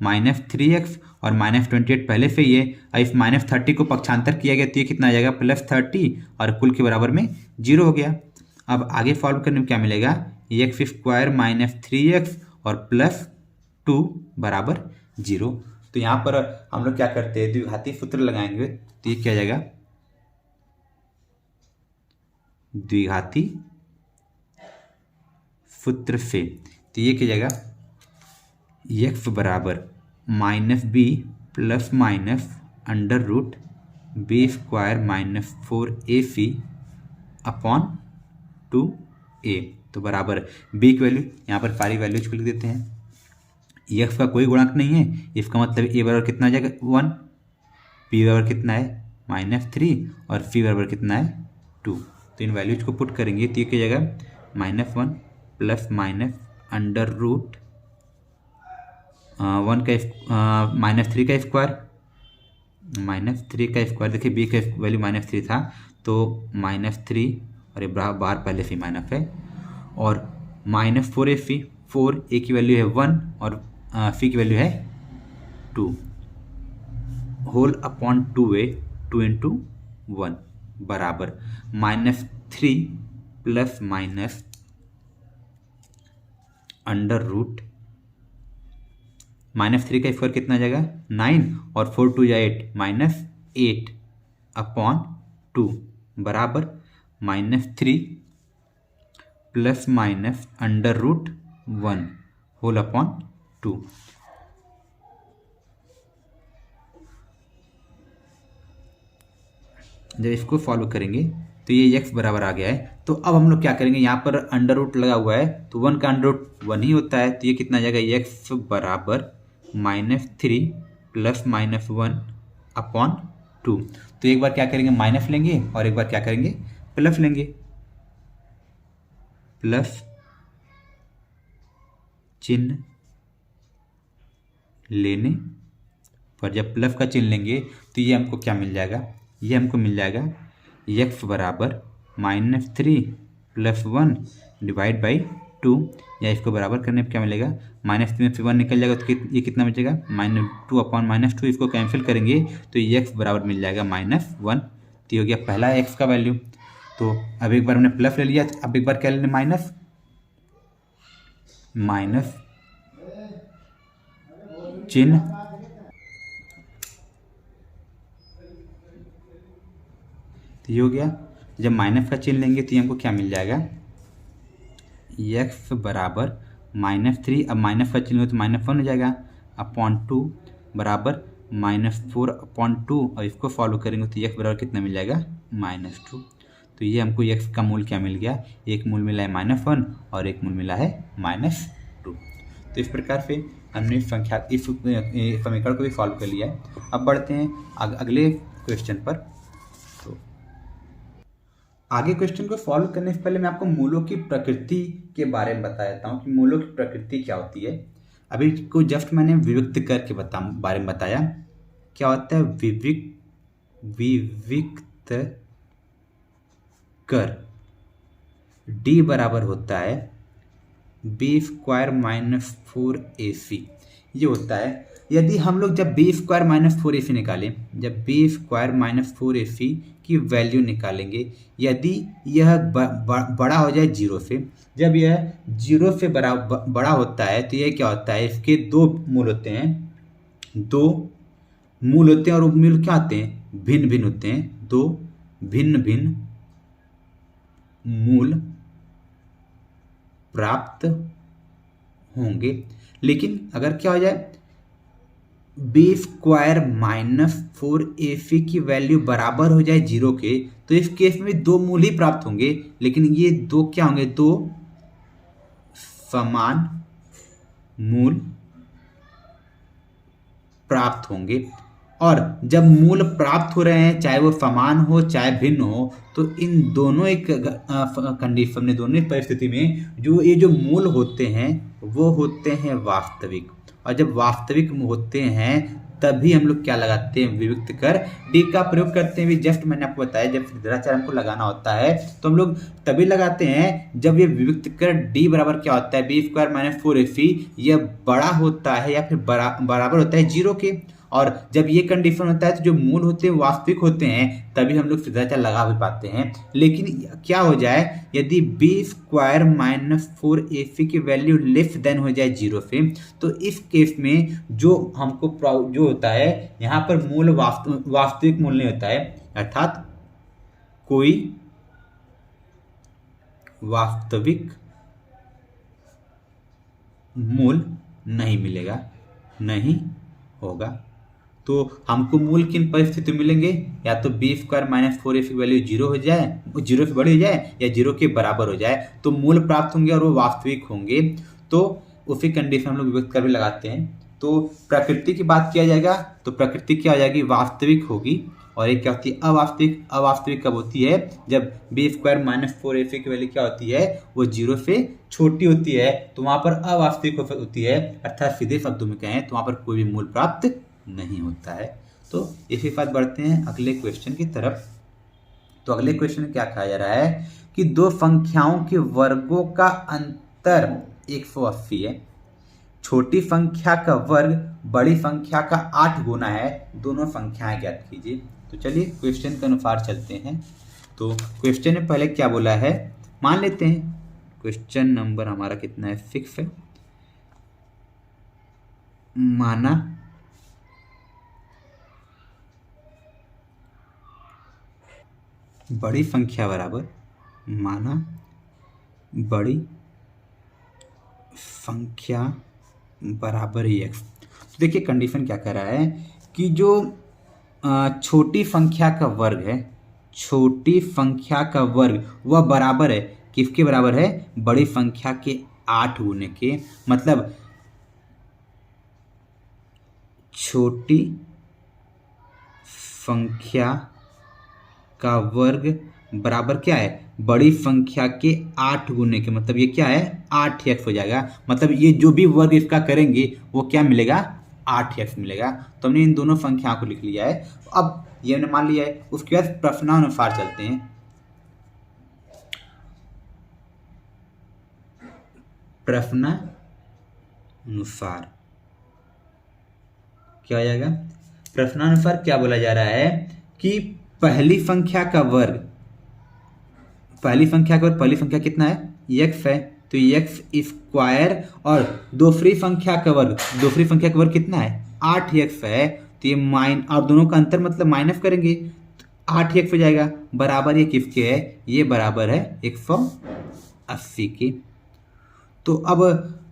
-3x और -28 पहले से ही है। अब इस -30 को पक्षांतर किया गया तो ये कितना आ जाएगा +30 और कुल के बराबर में 0 हो गया। अब आगे सॉल्व करने में क्या मिलेगा एक्स स्क्वायर -3x और +2 बराबर 0। तो यहाँ पर हम लोग क्या करते हैं द्विघाती सूत्र लगाएंगे तो ये क्या आ जाएगा द्विघाती सूत्र से, तो ये क्या जाएगा एक्स बराबर -b plus minus √b² -4ac upon 2a, तो बराबर b की वैल्यू यहाँ पर सारी वैल्यूज को लिख देते हैं। एक्स का कोई गुणांक नहीं है, इसका मतलब a बराबर कितना आ जाएगा 1, p बराबर कितना है -3 और c बराबर कितना है 2। तो इन वैल्यूज को पुट करेंगे तो ये क्या जाएगा -1 प्लस माइनस √1 का -3 का स्क्वायर, देखिए b का वैल्यू -3 था तो -3 और ये बाहर पहले से माइनस है, और -4ac, 4a की वैल्यू है 1 और c की वैल्यू है 2 होल अपॉन 2a 2 × 1 बराबर -3 प्लस माइनस -3 का स्क्वायर कितना आ जाएगा 9 और 4 2 8 -8 अपॉन 2 बराबर -3 प्लस माइनस √1 होल अपॉन 2। जब इसको सॉल्व करेंगे तो ये x बराबर आ गया है। तो अब हम लोग क्या करेंगे यहाँ पर अंडर रूट लगा हुआ है तो 1 का अंडर रूट 1 ही होता है, तो ये कितना आ जाएगा x बराबर -3 प्लस -1 अपॉन 2। तो एक बार क्या करेंगे माइनस लेंगे और एक बार क्या करेंगे प्लस लेंगे, प्लस चिन्ह लेने पर जब प्लस का चिन्ह लेंगे तो ये हमको क्या मिल जाएगा, ये हमको मिल जाएगा x बराबर -3 प्लस 1 डिवाइड बाई 2, या इसको बराबर करने पर क्या मिलेगा -3 में से 1 निकल जाएगा तो ये कितना बचेगा -2 अपॉन -2, इसको कैंसिल करेंगे तो ये x बराबर मिल जाएगा -1। तो हो गया पहला x का वैल्यू। तो अब एक बार हमने प्लस ले लिया, अब एक बार क्या लेना माइनस चिन्ह तो ये हो गया। जब माइनस का चिन्ह लेंगे तो ये हमको क्या मिल जाएगा x बराबर -3, अब माइनस का चिन्ह हो तो -1 हो जाएगा अपॉन 2 बराबर -4 अपॉन 2, और इसको फॉलो करेंगे तो x बराबर कितना मिल जाएगा -2। तो ये हमको x का मूल क्या मिल गया, एक मूल मिला है -1 और एक मूल मिला है -2। तो इस प्रकार से हमने संख्या इस समीकरण को भी सॉल्व कर लिया है। अब बढ़ते हैं अगले क्वेश्चन पर। तो आगे क्वेश्चन को सॉल्व करने से पहले मैं आपको मूलों की प्रकृति के बारे में बता देता हूँ कि मूलों की प्रकृति क्या होती है। अभी को जस्ट मैंने विविक्त कर के बारे में बताया, क्या होता है विविक्त कर d बराबर होता है बी स्क्वायर माइनस 4ac ये होता है। यदि हम लोग जब बी स्क्वायर माइनस 4ac निकालें, जब बी स्क्वायर माइनस 4ac की वैल्यू निकालेंगे, यदि यह बड़ा हो जाए जीरो से, जब यह जीरो से बड़ा होता है तो यह क्या होता है, इसके दो मूल होते हैं, दो मूल होते हैं और मूल क्या होते हैं, भिन्न भिन्न होते हैं, दो भिन्न भिन्न मूल प्राप्त होंगे। लेकिन अगर क्या हो जाए, बी स्क्वायर माइनस 4ac की वैल्यू बराबर हो जाए जीरो के, तो इस केस में दो मूल ही प्राप्त होंगे, लेकिन ये दो क्या होंगे, दो समान मूल प्राप्त होंगे। और जब मूल प्राप्त हो रहे हैं, चाहे वो समान हो चाहे भिन्न हो, तो इन दोनों एक कंडीशन में, दोनों परिस्थिति में जो ये जो मूल होते हैं वो होते हैं वास्तविक। और जब वास्तविक होते हैं तभी हम लोग क्या लगाते हैं, विविक्त कर डी का प्रयोग करते हैं। जस्ट मैंने आपको बताया, जब सिद्धाचार हमको लगाना होता है तो हम लोग तभी लगाते हैं जब ये विविक्त कर डी बराबर क्या होता है, बी स्क्वायर माइनस 4ac, यह बड़ा होता है या फिर बराबर होता है जीरो के। और जब ये कंडीशन होता है तो जो मूल होते हैं वास्तविक होते हैं, तभी हम लोग सिद्धाचार लगा भी पाते हैं। लेकिन क्या हो जाए, यदि बी स्क्वायर माइनस 4ac की वैल्यू लेस देन हो जाए जीरो से, तो इस केस में जो हमको जो होता है यहाँ पर मूल वास्तविक मूल नहीं होता है, अर्थात कोई वास्तविक मूल नहीं मिलेगा, नहीं होगा। तो हमको मूल किन परिस्थिति मिलेंगे, या तो बी स्क्वायर माइनस 4ac की वैल्यू जीरो हो जाए, जीरो से बड़ी हो जाए या जीरो के बराबर हो जाए, तो मूल प्राप्त होंगे और वो वास्तविक होंगे। तो उसी कंडीशन हम लोग विविक्त कर भी लगाते हैं। तो प्रकृति की बात किया जाएगा तो प्रकृति क्या हो जाएगी, वास्तविक होगी। और एक क्या होती है, अवास्तविक। अवास्तविक कब होती है, जब बी स्क्वायर माइनस 4ac की वैल्यू क्या होती है, वो जीरो से छोटी होती है, तो वहाँ पर अवास्तविक होती है। अर्थात सीधे शब्दों में कहें तो वहाँ पर कोई भी मूल प्राप्त नहीं होता है। तो इसी बात बढ़ते हैं अगले क्वेश्चन की तरफ। तो अगले क्वेश्चन में क्या कहा जा रहा है कि दो संख्याओं के वर्गों का अंतर 180 है, छोटी संख्या का वर्ग बड़ी संख्या का 8 गुना है, दोनों संख्याएं ज्ञात कीजिए। तो चलिए क्वेश्चन के अनुसार चलते हैं। तो क्वेश्चन में पहले क्या बोला है, मान लेते हैं क्वेश्चन नंबर हमारा कितना है, 6 है। माना बड़ी संख्या बराबर, माना बड़ी संख्या बराबर x। तो देखिए कंडीशन क्या कह रहा है कि जो छोटी संख्या का वर्ग है, छोटी संख्या का वर्ग वह बराबर है, किसके बराबर है, बड़ी संख्या के 8 गुने के। मतलब छोटी संख्या का वर्ग बराबर क्या है, बड़ी संख्या के 8 गुने के। मतलब ये क्या है, 8x हो जाएगा। मतलब ये जो भी वर्ग इसका करेंगे वो क्या मिलेगा, 8x मिलेगा। तो हमने इन दोनों संख्याओं को लिख लिया है। अब ये हमने मान लिया है, उसके बाद प्रश्नानुसार चलते हैं। प्रश्नानुसार क्या हो जाएगा, प्रश्नानुसार क्या बोला जा रहा है कि पहली संख्या का वर्ग, पहली संख्या का वर्ग, पहली संख्या कितना है, x है, तो x स्क्वायर, और दूसरी संख्या का वर्ग, दूसरी संख्या का वर्ग कितना है, 8x है। तो ये और दोनों का अंतर मतलब माइनस करेंगे तो 8x हो जाएगा। बराबर ये किसके है, ये बराबर है 180 के। तो अब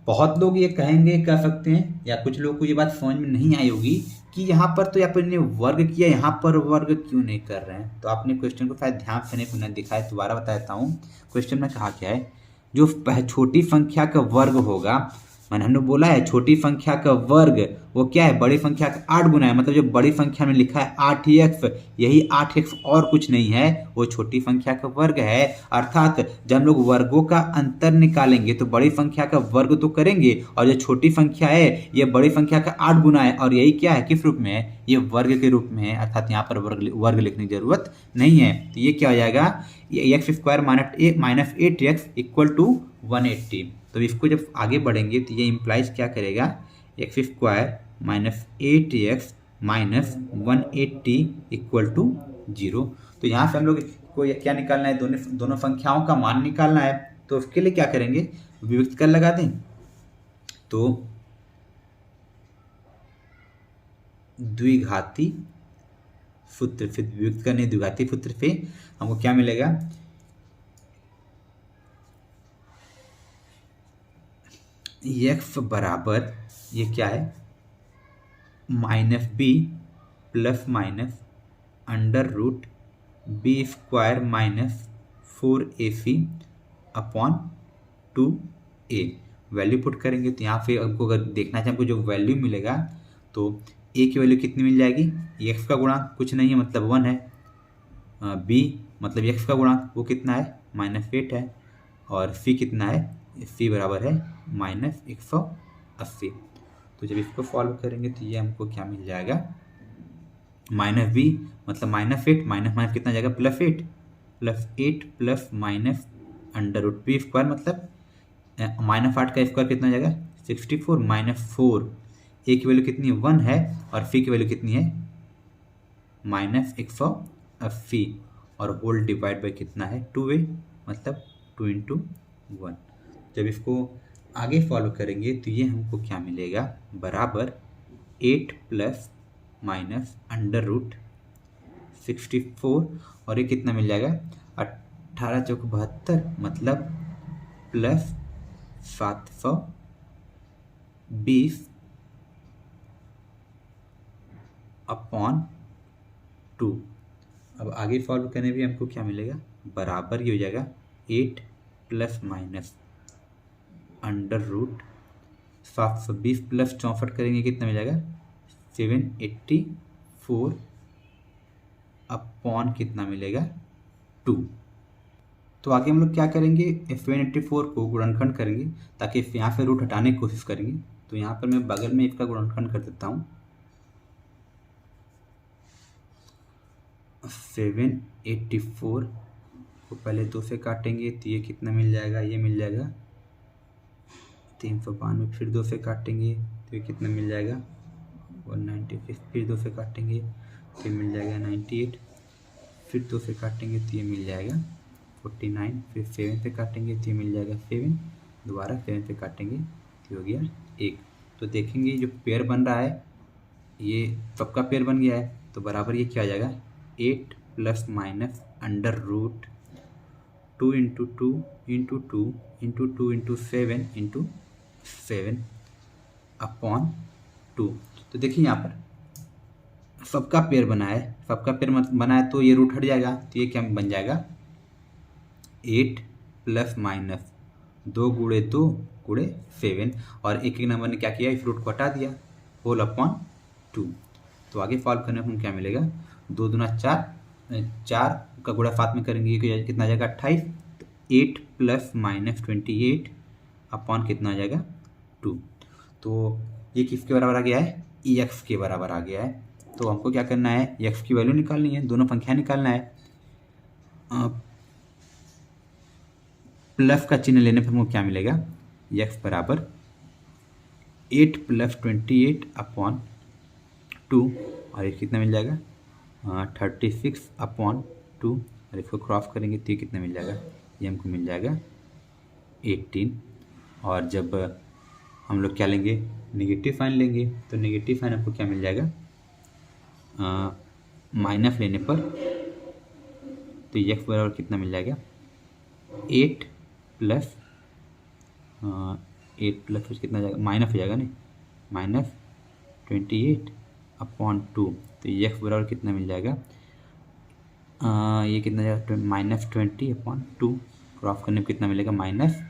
बहुत लोग ये कहेंगे, कह सकते हैं, या कुछ लोग को ये बात समझ में नहीं आई होगी कि यहाँ पर तो यहाँ पर इन्हें वर्ग किया, यहाँ पर वर्ग क्यों नहीं कर रहे हैं। तो आपने क्वेश्चन को शायद ध्यान से नहीं दिखाया, दोबारा बता देता हूँ। क्वेश्चन में कहा क्या है, जो छोटी संख्या का वर्ग होगा, मैंने हमने बोला है छोटी संख्या का वर्ग वो क्या है, बड़ी संख्या का 8 गुना है। मतलब जो बड़ी संख्या में लिखा है 8x, यही 8x और कुछ नहीं है, वो छोटी संख्या का वर्ग है। अर्थात जब हम लोग वर्गों का अंतर निकालेंगे तो बड़ी संख्या का वर्ग तो करेंगे, और जो छोटी संख्या है ये बड़ी संख्या का 8 गुना है, और यही क्या है, किस रूप में है, ये वर्ग के रूप में है। अर्थात यहाँ पर वर्ग लिखने की जरूरत नहीं है। तो ये क्या हो जाएगा, x square minus 8x equal to 180। तो इसको जब आगे बढ़ेंगे तो ये इम्प्लाइज क्या करेगा, x square minus 8x minus 180 equal to 0। तो यहाँ से हम लोग को क्या निकालना है, दोनों संख्याओं का मान निकालना है। तो उसके लिए क्या करेंगे, विभक्त कर लगा दें। तो द्विघाती सूत्र, फिर विभक्त करने द्विघाती सूत्र पे हमको क्या मिलेगा, एक्स बराबर ये क्या है, minus b plus minus under root b square minus 4ac upon 2a। Value put करेंगे तो यहाँ पे हमको अगर देखना चाहिए हमको जो वैल्यू मिलेगा, तो a की वैल्यू कितनी मिल जाएगी, x का गुणांक कुछ नहीं है मतलब 1 है, b मतलब x का गुणांक वो कितना है -8 है, और c कितना है, c बराबर है -180। तो जब इसको सॉल्व करेंगे तो ये हमको क्या मिल जाएगा, माइनस बी मतलब -8 माइनस माइनस कितना जाएगा +8 +8 plus minus under root b square मतलब -8 का स्क्वायर कितना जाएगा 64 -4, ए की वैल्यू कितनी है 1 है और सी की वैल्यू कितनी है -180 और होल डिवाइड बाई कितना है 2a मतलब 2 × 1। जब इसको आगे फॉलो करेंगे तो ये हमको क्या मिलेगा, बराबर 8 प्लस माइनस अंडर रूट 64 और ये कितना मिल जाएगा 18 चौक 72 मतलब प्लस 720 अपॉन 2। अब आगे फॉलो करने भी हमको क्या मिलेगा, बराबर ये हो जाएगा 8 plus minus under root 720 plus 64 करेंगे कितना मिल जाएगा 784 अपॉन कितना मिलेगा 2। तो आगे हम लोग क्या करेंगे, 784 को गुणनखंड करेंगे ताकि यहाँ से रूट हटाने की कोशिश करेंगे। तो यहाँ पर मैं बगल में इसका गुणनखंड कर देता हूँ, 784 को पहले 2 से काटेंगे तो ये कितना मिल जाएगा, ये मिल जाएगा 392, फिर 2 से काटेंगे तो ये कितना मिल जाएगा 196, फिर 2 से काटेंगे तो ये मिल जाएगा 98, फिर 2 से काटेंगे तो ये मिल जाएगा 49, फिर 7 से काटेंगे तो ये मिल जाएगा 7, दोबारा 7 से काटेंगे तो हो गया 1। तो देखेंगे जो पेयर बन रहा है ये सबका पेयर बन गया है, तो बराबर ये क्या आ जाएगा 8 plus minus under root 2 × 2 × 2 × 2 × 7 × 7 upon 2। तो देखिए यहाँ पर सबका पेयर बना है, सबका पेयर बना है तो ये रूट हट जाएगा, तो ये क्या बन जाएगा 8 प्लस माइनस 2 × 2 × 7 और एक नंबर ने क्या किया इस रूट को हटा दिया, होल अपॉन 2। तो आगे सॉल्व करने को क्या मिलेगा, 2 दूना 4, 4 का गुणा 7 में करेंगे कितना आ जाएगा 28, 8 प्लस माइनस 28 अपॉन कितना आ जाएगा 2। तो ये किसके बराबर आ गया है, एक्स के बराबर आ गया है। तो हमको क्या करना है, एक्स की वैल्यू निकालनी है, दोनों संख्या निकालना है। प्लस का चिन्ह लेने पर हमको क्या मिलेगा, एक्स बराबर 8 प्लस 28 अपॉन 2 और ये कितना मिल जाएगा 36 अपॉन 2 और इसको क्रॉस करेंगे तो ये कितना मिल जाएगा, ये हमको मिल जाएगा 18। और जब हम लोग क्या लेंगे, नेगेटिव साइन लेंगे, तो नेगेटिव साइन हमको क्या मिल जाएगा, माइनस लेने पर तो एक्स बराबर कितना मिल जाएगा 8 प्लस 8 प्लस कितना जाएगा माइनस हो जाएगा नहीं -28 अपॉन 2। तो एक्स बराबर कितना मिल जाएगा, ये कितना जाएगा -20 अपॉन 2, क्रॉस करने पर कितना मिलेगा -10।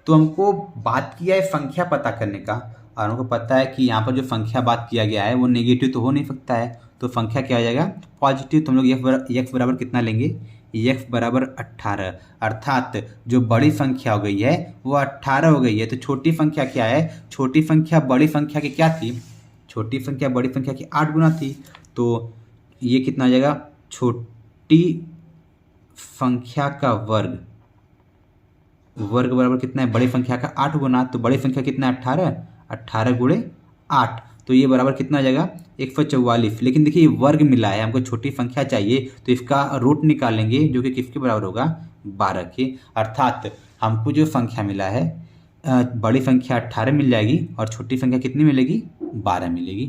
तो हमको बात किया है संख्या पता करने का, और हमको पता है कि यहाँ पर जो संख्या बात किया गया है वो नेगेटिव तो हो नहीं सकता है, तो संख्या क्या हो जाएगा पॉजिटिव। तो हम लोग एक्स बराबर कितना लेंगे, एक्स बराबर 18, अर्थात जो बड़ी संख्या हो गई है वो 18 हो गई है। तो छोटी संख्या क्या है, छोटी संख्या बड़ी संख्या की क्या थी, छोटी संख्या बड़ी संख्या की 8 गुना थी। तो ये कितना आ जाएगा, छोटी संख्या का वर्ग वर्ग बराबर कितना है, बड़ी संख्या का 8 गुना, तो बड़ी संख्या कितना है 18, 18 गुणे 8, तो ये बराबर कितना आ जाएगा 144। लेकिन देखिए वर्ग मिला है, हमको छोटी संख्या चाहिए, तो इसका रूट निकालेंगे जो कि किसके बराबर होगा 12 के। अर्थात हमको जो संख्या मिला है बड़ी संख्या 18 मिल जाएगी और छोटी संख्या कितनी मिलेगी 12 मिलेगी।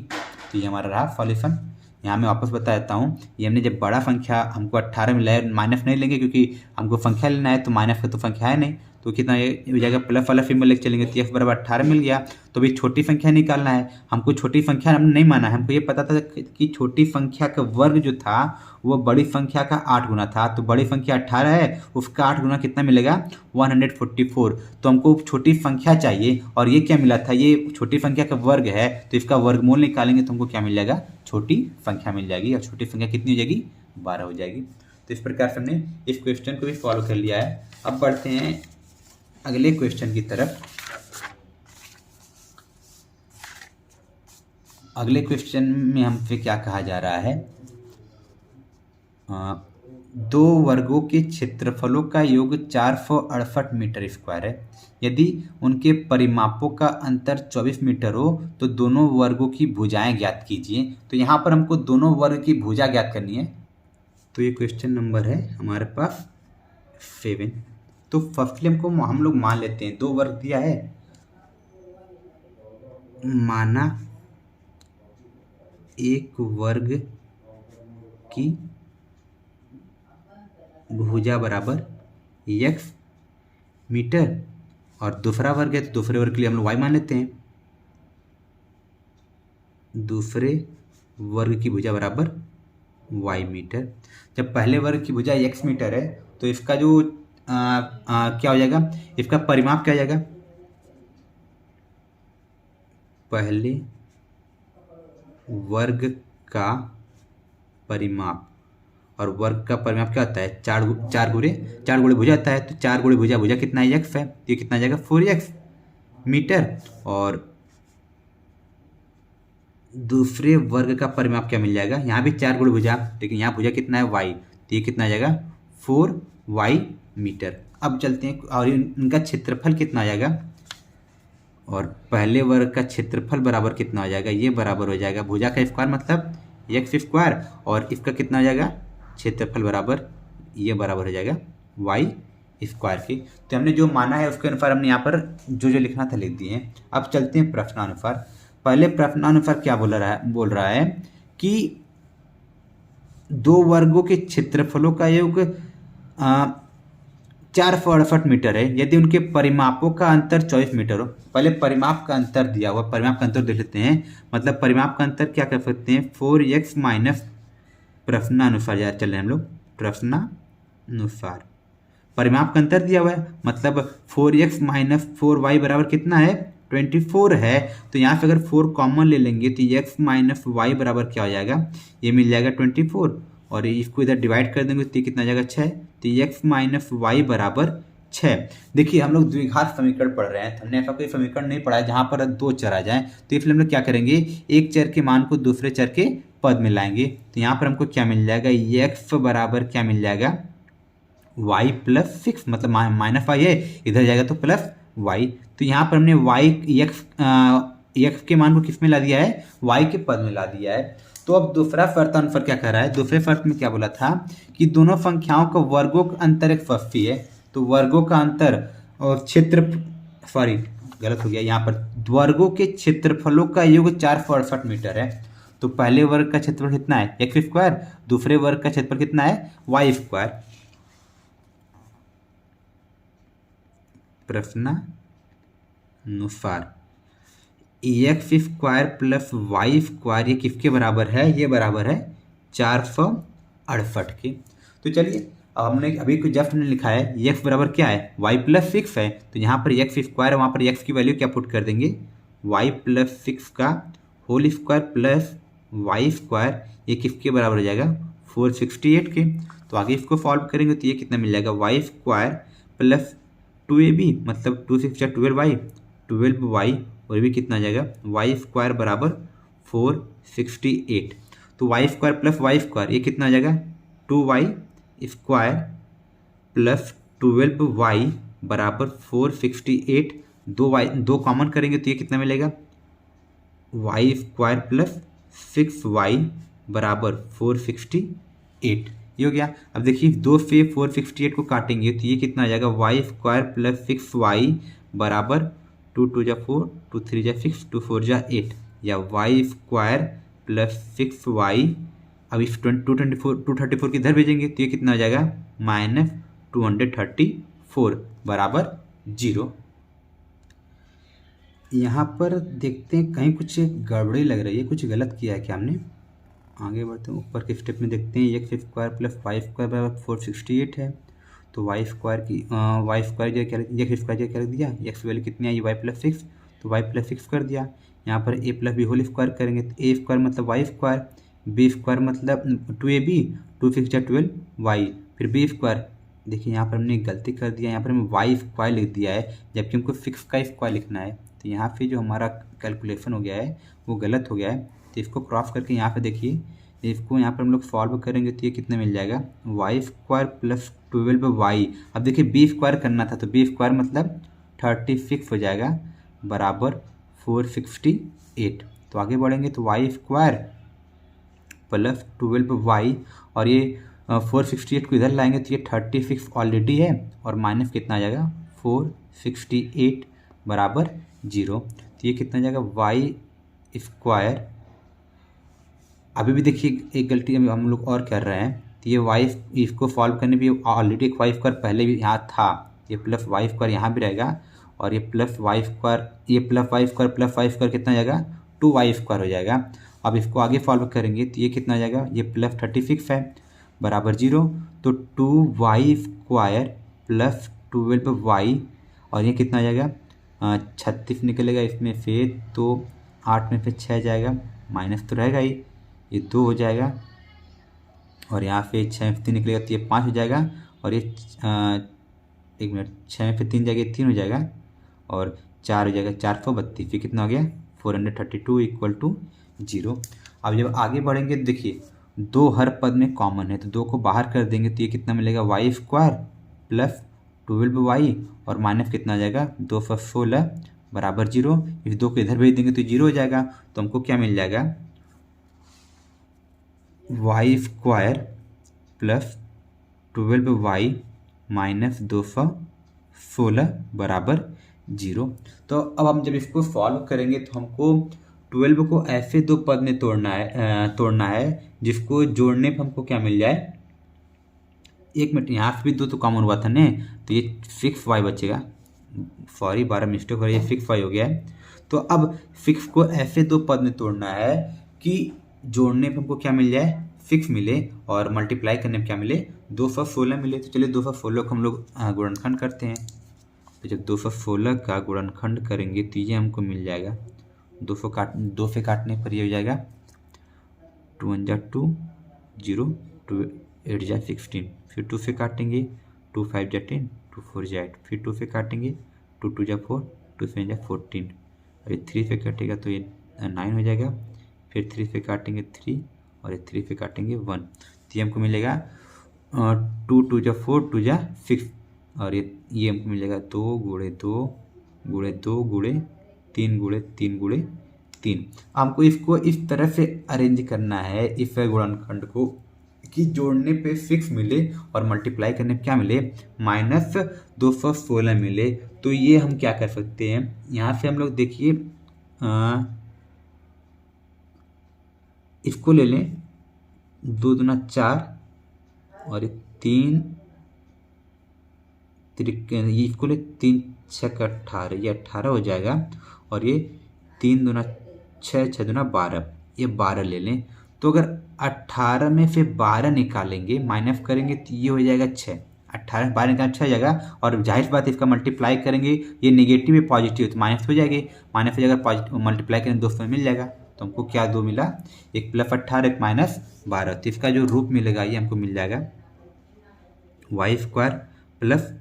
तो ये हमारा रहा सॉल्यूशन। यहाँ मैं वापस बता देता हूँ, ये हमने जब बड़ा संख्या हमको 18 मिला है, माइनस नहीं लेंगे क्योंकि हमको संख्या लेना है, तो माइनस का तो संख्या है नहीं, तो कितना ये हो जाएगा प्लस वाला सिंबल लेके चलेंगे, तो f बराबर 18 मिल गया। तो अभी छोटी संख्या निकालना है, हमको छोटी संख्या हमने नहीं माना है, हमको ये पता था कि छोटी संख्या का वर्ग जो था वो बड़ी संख्या का 8 गुना था, तो बड़ी संख्या 18 है, उसका 8 गुना कितना मिलेगा 144। तो हमको छोटी संख्या चाहिए और ये क्या मिला था, ये छोटी संख्या का वर्ग है, तो इसका वर्गमूल निकालेंगे तो हमको क्या मिल जाएगा छोटी संख्या मिल जाएगी, और छोटी संख्या कितनी हो जाएगी 12 हो जाएगी। तो इस प्रकार से हमने इस क्वेश्चन को भी फॉलो कर लिया है। अब बढ़ते हैं अगले क्वेश्चन की तरफ। अगले क्वेश्चन में हमसे क्या कहा जा रहा है, दो वर्गों के क्षेत्रफलों का योग 468 मीटर स्क्वायर है। यदि उनके परिमापों का अंतर 24 मीटर हो तो दोनों वर्गों की भुजाएं ज्ञात कीजिए। तो यहाँ पर हमको दोनों वर्ग की भुजा ज्ञात करनी है। तो ये क्वेश्चन नंबर है हमारे पास 7। तो फर्स्टली हमको हम लोग मान लेते हैं, दो वर्ग दिया है, माना एक वर्ग की भुजा बराबर x मीटर और दूसरा वर्ग है, तो दूसरे वर्ग के लिए हम लोग y मान लेते हैं। दूसरे वर्ग की भुजा बराबर y मीटर। जब पहले वर्ग की भुजा x मीटर है तो इसका जो क्या हो जाएगा, इसका परिमाप क्या हो जाएगा, पहले वर्ग का परिमाप, और वर्ग का परिमाप क्या होता है 4 गुणे भुजा होता है, तो 4 गुणे भुजा, भुजा कितना है x है, तो ये कितना आ जाएगा 4x मीटर। और दूसरे वर्ग का परिमाप क्या मिल जाएगा, यहाँ भी 4 गुणे भुजा, लेकिन यहाँ भुजा कितना है y, तो ये कितना आ जाएगा 4y मीटर। अब चलते हैं और इनका क्षेत्रफल कितना आ जाएगा, और पहले वर्ग का क्षेत्रफल बराबर कितना हो जाएगा, ये बराबर हो जाएगा भुजा का स्क्वायर मतलब x स्क्वायर, और इसका कितना हो जाएगा क्षेत्रफल बराबर, ये बराबर हो जाएगा y स्क्वायर की। तो हमने जो माना है उसके अनुसार हमने यहाँ पर जो जो लिखना था लिख दिए हैं। अब चलते हैं प्रश्नानुसार। पहले प्रश्नानुसार क्या बोल रहा है कि दो वर्गों के क्षेत्रफलों का योग 468 मीटर है, यदि उनके परिमापों का अंतर 24 मीटर हो। पहले परिमाप का अंतर दिया हुआ, परिमाप का अंतर देख लेते हैं। मतलब परिमाप का अंतर क्या कर सकते हैं, 4x माइनस प्रश्नानुसार याद चल रहे हैं हम लोग, प्रश्नानुसार परिमाप का अंतर दिया हुआ है, मतलब 4x माइनस 4y बराबर कितना है 24 है। तो यहाँ से अगर 4 कॉमन ले लेंगे तो x माइनस वाई बराबर क्या हो जाएगा, ये मिल जाएगा 24, और इसको इधर डिवाइड कर देंगे तो ये कितना जाएगा 6, तो x माइनस वाई बराबर 6। देखिए हम लोग द्विघात समीकरण पढ़ रहे हैं, हमने ऐसा कोई समीकरण नहीं पढ़ा है जहाँ पर दो चर आ जाएं, तो इसलिए हम लोग क्या करेंगे, एक चर के मान को दूसरे चर के पद में लाएंगे। तो यहाँ पर हमको क्या मिल जाएगा, x बराबर क्या मिल जाएगा y प्लस 6, मतलब माइनस वाई है, इधर जाएगा तो प्लस y। तो यहाँ पर हमने x के मान को किस में ला दिया है, y के पद में ला दिया है। तो अब दूसरा शर्त अनुसार क्या कह रहा है, दूसरे शर्त में क्या बोला था कि दोनों संख्याओं का वर्गों का अंतर एक फस्फी है। तो वर्गों का अंतर और गलत हो गया, यहाँ पर वर्गों के क्षेत्रफलों का योग 468 मीटर है। तो पहले वर्ग का क्षेत्रफल कितना है x स्क्वायर, दूसरे वर्ग का क्षेत्रफल कितना है y स्क्वायर। प्रश्नानुसार x square plus y square ये किसके बराबर है, ये बराबर है 468 के। तो चलिए अब हमने अभी जस्ट हमने लिखा है x बराबर क्या है y प्लस 6 है, तो यहाँ पर x स्क्वायर है, वहाँ पर x की वैल्यू क्या पुट कर देंगे y प्लस 6 का whole square plus y square, ये किसके बराबर हो जाएगा 468 के। तो आगे इसको सॉल्व करेंगे तो ये कितना मिल जाएगा y स्क्वायर प्लस 2ab मतलब 2 6 12y 12y, और ये भी कितना आ जाएगा y स्क्वायर बराबर 468। तो y square plus y square ये कितना आ जाएगा 2y स्क्वायर प्लस 12y बराबर 468, दो कॉमन करेंगे तो ये कितना मिलेगा, वाई स्क्वायर प्लस 6y बराबर 468। ये हो गया। अब देखिए 2 से 468 को काटेंगे तो ये कितना आ जाएगा, वाई स्क्वायर प्लस 6y बराबर 2 2 जा 4, 2 3 जा 6, 2 4 जा 8, या वाई स्क्वायर प्लस 6y। अब इस 234 किधर भेजेंगे तो ये कितना हो जाएगा, -234 बराबर 0। यहाँ पर देखते हैं कहीं कुछ गड़बड़ी लग रही है, कुछ गलत किया है क्या हमने। आगे बढ़ते हैं, ऊपर के स्टेप में देखते हैं, x square plus y square बराबर 468 है। तो वाई स्क्वायर जो क्या, एक्स स्क्वायर जो क्या रख दिया, एक्स वैल्यू कितनी आई, वाई प्लस 6, तो वाई प्लस 6 कर दिया। यहाँ पर ए प्लस बी होल स्क्वायर करेंगे तो ए स्क्वायर मतलब वाई स्क्वायर, बी स्क्वायर मतलब 2ab, 2 6 12 वाई, फिर बी स्क्वायर। देखिए यहाँ पर हमने गलती कर दिया, यहाँ पर हमने वाई स्क्वायर लिख दिया है जबकि हमको 6 का स्क्वायर लिखना है। तो यहाँ पे जो हमारा कैलकुलेशन हो गया है वो गलत हो गया है। तो इसको क्रॉस करके यहाँ पे देखिए, इसको यहाँ पर हम लोग सॉल्व करेंगे तो ये कितना मिल जाएगा, वाई स्क्वायर प्लस 12y। अब देखिए बी स्क्वायर करना था तो बी स्क्वायर मतलब 36 हो जाएगा बराबर 468। तो आगे बढ़ेंगे तो वाई स्क्वायर प्लस 12y, और ये 468 को इधर लाएंगे तो ये 36 ऑलरेडी है और माइनस कितना आ जाएगा, 468 बराबर 0। तो ये कितना आ जाएगा, वाई स्क्वायर। अभी भी देखिए एक गलती हम लोग और कर रहे हैं, तो ये वाई, इसको सॉल्व करने भी ऑलरेडी एक वाई स्क्वायर पहले भी यहाँ था, ये प्लस वाई स्क्वायर यहाँ भी रहेगा, और ये प्लस वाई स्क्वायर, ये plus y square plus y square कितना हो जाएगा, 2y स्क्वायर हो जाएगा। अब इसको आगे सॉल्व करेंगे तो ये कितना आ जाएगा, ये प्लस 36 है बराबर 0, तो 2y स्क्वायर प्लस 12y, और ये कितना आ जाएगा, 36 निकलेगा इसमें से, तो 8 में से 6 जाएगा, माइनस तो रहेगा ही, ये 2 हो जाएगा, और यहाँ पे 6 में से 3 निकलेगा तो ये 5 हो जाएगा, और ये 1 मिनट, 6 में से 3 जाएगा 3 हो जाएगा, और 4 हो जाएगा 432, ये कितना हो गया, 432 इक्वल टू 0। अब जब आगे बढ़ेंगे तो देखिए 2 हर पद में कॉमन है तो 2 को बाहर कर देंगे तो ये कितना मिलेगा, वाई स्क्वायर प्लस 12y, और माइनस कितना आ जाएगा, 216 बराबर 0। इस 2 को इधर भेज देंगे तो 0 हो जाएगा। तो हमको क्या मिल जाएगा, y square plus 12y minus 216 बराबर 0। तो अब हम जब इसको सॉल्व करेंगे तो हमको 12 को ऐसे 2 पद में तोड़ना है जिसको जोड़ने पर हमको क्या मिल जाए, 1 मिनट, यहाँ से भी 2 तो कॉमन हुआ था ने, तो ये 6y बचेगा, सॉरी 12 मिस्टेक हो रही है, 6y हो गया है। तो अब 6 को ऐसे 2 पद में तोड़ना है कि जोड़ने पर हमको क्या मिल जाए, 6 मिले, और मल्टीप्लाई करने पर क्या मिले, 216 मिले। तो चलिए 216 को हम लोग गुणनखंड करते हैं। तो जब 216 का गुणनखंड करेंगे तो ये हमको मिल जाएगा, 2 से काटने पर ये हो जाएगा 2 1 जा 2 0, 2 8 जा 16, फिर 2 से काटेंगे 2 5 जा 10, 2 4 जा 8, फिर 2 से काटेंगे 2 2 जा 4, 2 7 जा 14, और ये 3 से काटेगा तो ये 9 हो जाएगा, फिर 3 से काटेंगे 3, और ये 3 से काटेंगे 1, तो ये हमको मिलेगा 2 2 जा 4, 2 जा 6, और ये हमको मिलेगा 2 गुणे 2 गुणे 2 गुणे 3 गुणे 3 गुणे 3। हमको इसको इस तरह से अरेंज करना है इस गुणनखंड को कि जोड़ने पे 6 मिले और मल्टीप्लाई करने पे क्या मिले, माइनस 216 मिले। तो ये हम क्या कर सकते हैं, यहाँ से हम लोग देखिए इसको ले लें, 2 दूना 4, और 3 ये इसको ले 3 6 का 18, ये 18 हो जाएगा, और ये 3 दूना 6, 6 दूना 12, ये 12 ले लें। तो अगर 18 में से 12 निकालेंगे, माइनस करेंगे तो ये हो जाएगा 6, 18 में 12 निकाल 6 हो जाएगा, और जाहिर बात इसका मल्टीप्लाई करेंगे, ये नेगेटिव है पॉजिटिव तो माइनस हो जाएगी, माइनस हो जाएगा, पॉजिटिव मल्टीप्लाई करेंगे 2 में मिल जाएगा। तो हमको क्या 2 मिला, एक प्लस 18 एक माइनस 12, तो इसका जो रूप मिलेगा ये हमको मिल जाएगा y square plus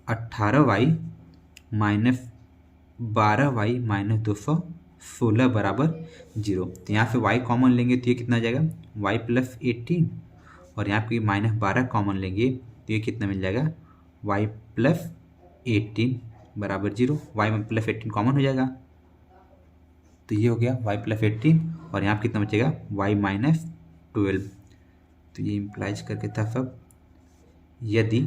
18y minus 12y minus 216 बराबर 0। तो यहाँ से y कॉमन लेंगे तो ये कितना आ जाएगा, y प्लस 18, और यहाँ पे माइनस 12 कॉमन लेंगे तो ये कितना मिल जाएगा, y प्लस 18 बराबर 0, वाई में प्लस 18 कॉमन हो जाएगा, तो ये हो गया y प्लस 18 और यहाँ पर कितना बचेगा y माइनस 12। तो ये इम्प्लाइज करके था सब, यदि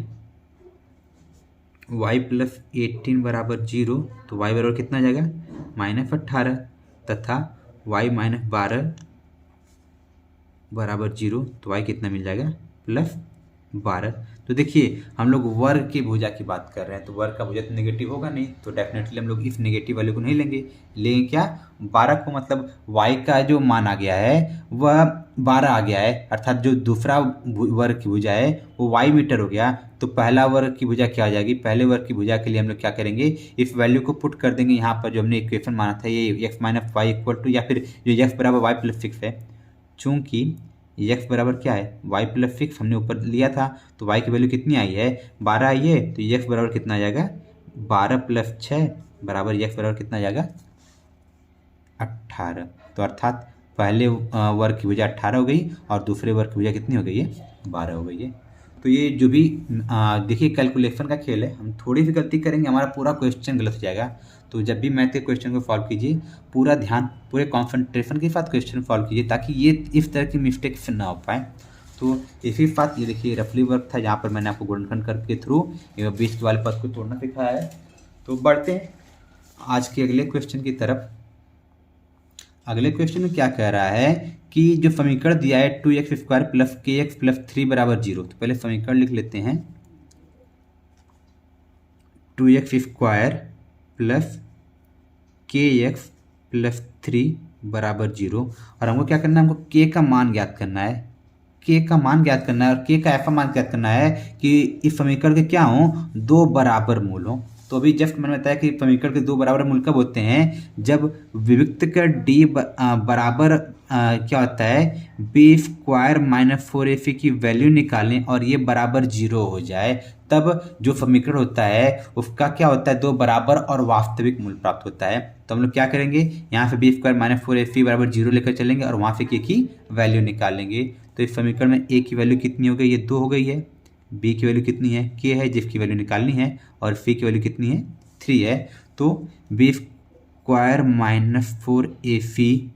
y प्लस 18 बराबर 0 तो y बराबर कितना आ जाएगा -18 तथा y माइनस 12 बराबर 0 तो y कितना मिल जाएगा +12। तो देखिए हम लोग वर्ग की भुजा की बात कर रहे हैं, तो वर्ग का भुजा तो नेगेटिव होगा नहीं, तो डेफिनेटली हम लोग इस नेगेटिव वैल्यू को नहीं लेंगे। लेंगे क्या 12 को, मतलब y का जो मान आ गया है वह 12 आ गया है, अर्थात जो दूसरा वर्ग की भुजा है वो y मीटर हो गया। तो पहला वर्ग की भुजा क्या हो जाएगी, पहले वर्ग की भुजा के लिए हम लोग क्या करेंगे, इस वैल्यू को पुट कर देंगे यहाँ पर जो हमने इक्वेशन माना था, ये x minus y equal to, या फिर जो x बराबर y प्लस 6 है, चूँकि x बराबर क्या है y प्लस 6 हमने ऊपर लिया था, तो y की वैल्यू कितनी आई है 12 आई है, तो x बराबर कितना आ जाएगा 12 प्लस 6 बराबर x बराबर कितना आ जाएगा 18। तो अर्थात पहले वर्ग की भुजा 18 हो गई और दूसरे वर्ग की भुजा कितनी हो गई है 12 हो गई है। तो ये जो भी देखिए कैलकुलेशन का खेल है, हम थोड़ी सी गलती करेंगे हमारा पूरा क्वेश्चन गलत हो जाएगा। तो जब भी मैथ के क्वेश्चन को सॉल्व कीजिए पूरा ध्यान पूरे कॉन्सेंट्रेशन के साथ क्वेश्चन सॉल्व कीजिए, ताकि ये इस तरह की मिस्टेक्स ना हो पाए। तो इसी साथ ये देखिए रफली वर्क था जहाँ पर मैंने आपको गुणनखंड करके थ्रू 20 वाले पद को तोड़ना सिखाया है। तो बढ़ते हैं आज के अगले क्वेश्चन की तरफ। अगले क्वेश्चन में क्या कह रहा है कि जो समीकरण दिया है 2x² प्लस kx प्लस 3 बराबर 0। तो पहले समीकरण लिख लेते हैं, 2x² प्लस kx प्लस 3 बराबर 0। और हमको क्या करना है, हमको k का मान ज्ञात करना है, k का मान ज्ञात करना है और k का ऐसा मान ज्ञात करना है कि इस समीकरण के क्या हों दो बराबर मूल हों। तो अभी जस्ट मैंने बताया कि समीकरण के दो बराबर मूल कब होते हैं, जब विविक्त का d बराबर क्या होता है b² माइनस 4ac की वैल्यू निकालें और ये बराबर 0 हो जाए, तब जो समीकरण होता है उसका क्या होता है दो बराबर और वास्तविक मूल प्राप्त होता है। तो हम लोग क्या करेंगे, यहाँ से b² माइनस 4ac बराबर 0 लेकर चलेंगे और वहाँ से k की वैल्यू निकालेंगे। तो इस समीकरण में a की वैल्यू कितनी हो गई, ये 2 हो गई है, b की वैल्यू कितनी है k है जिसकी वैल्यू निकालनी है, और c की वैल्यू कितनी है 3 है। तो b² माइनस 4ac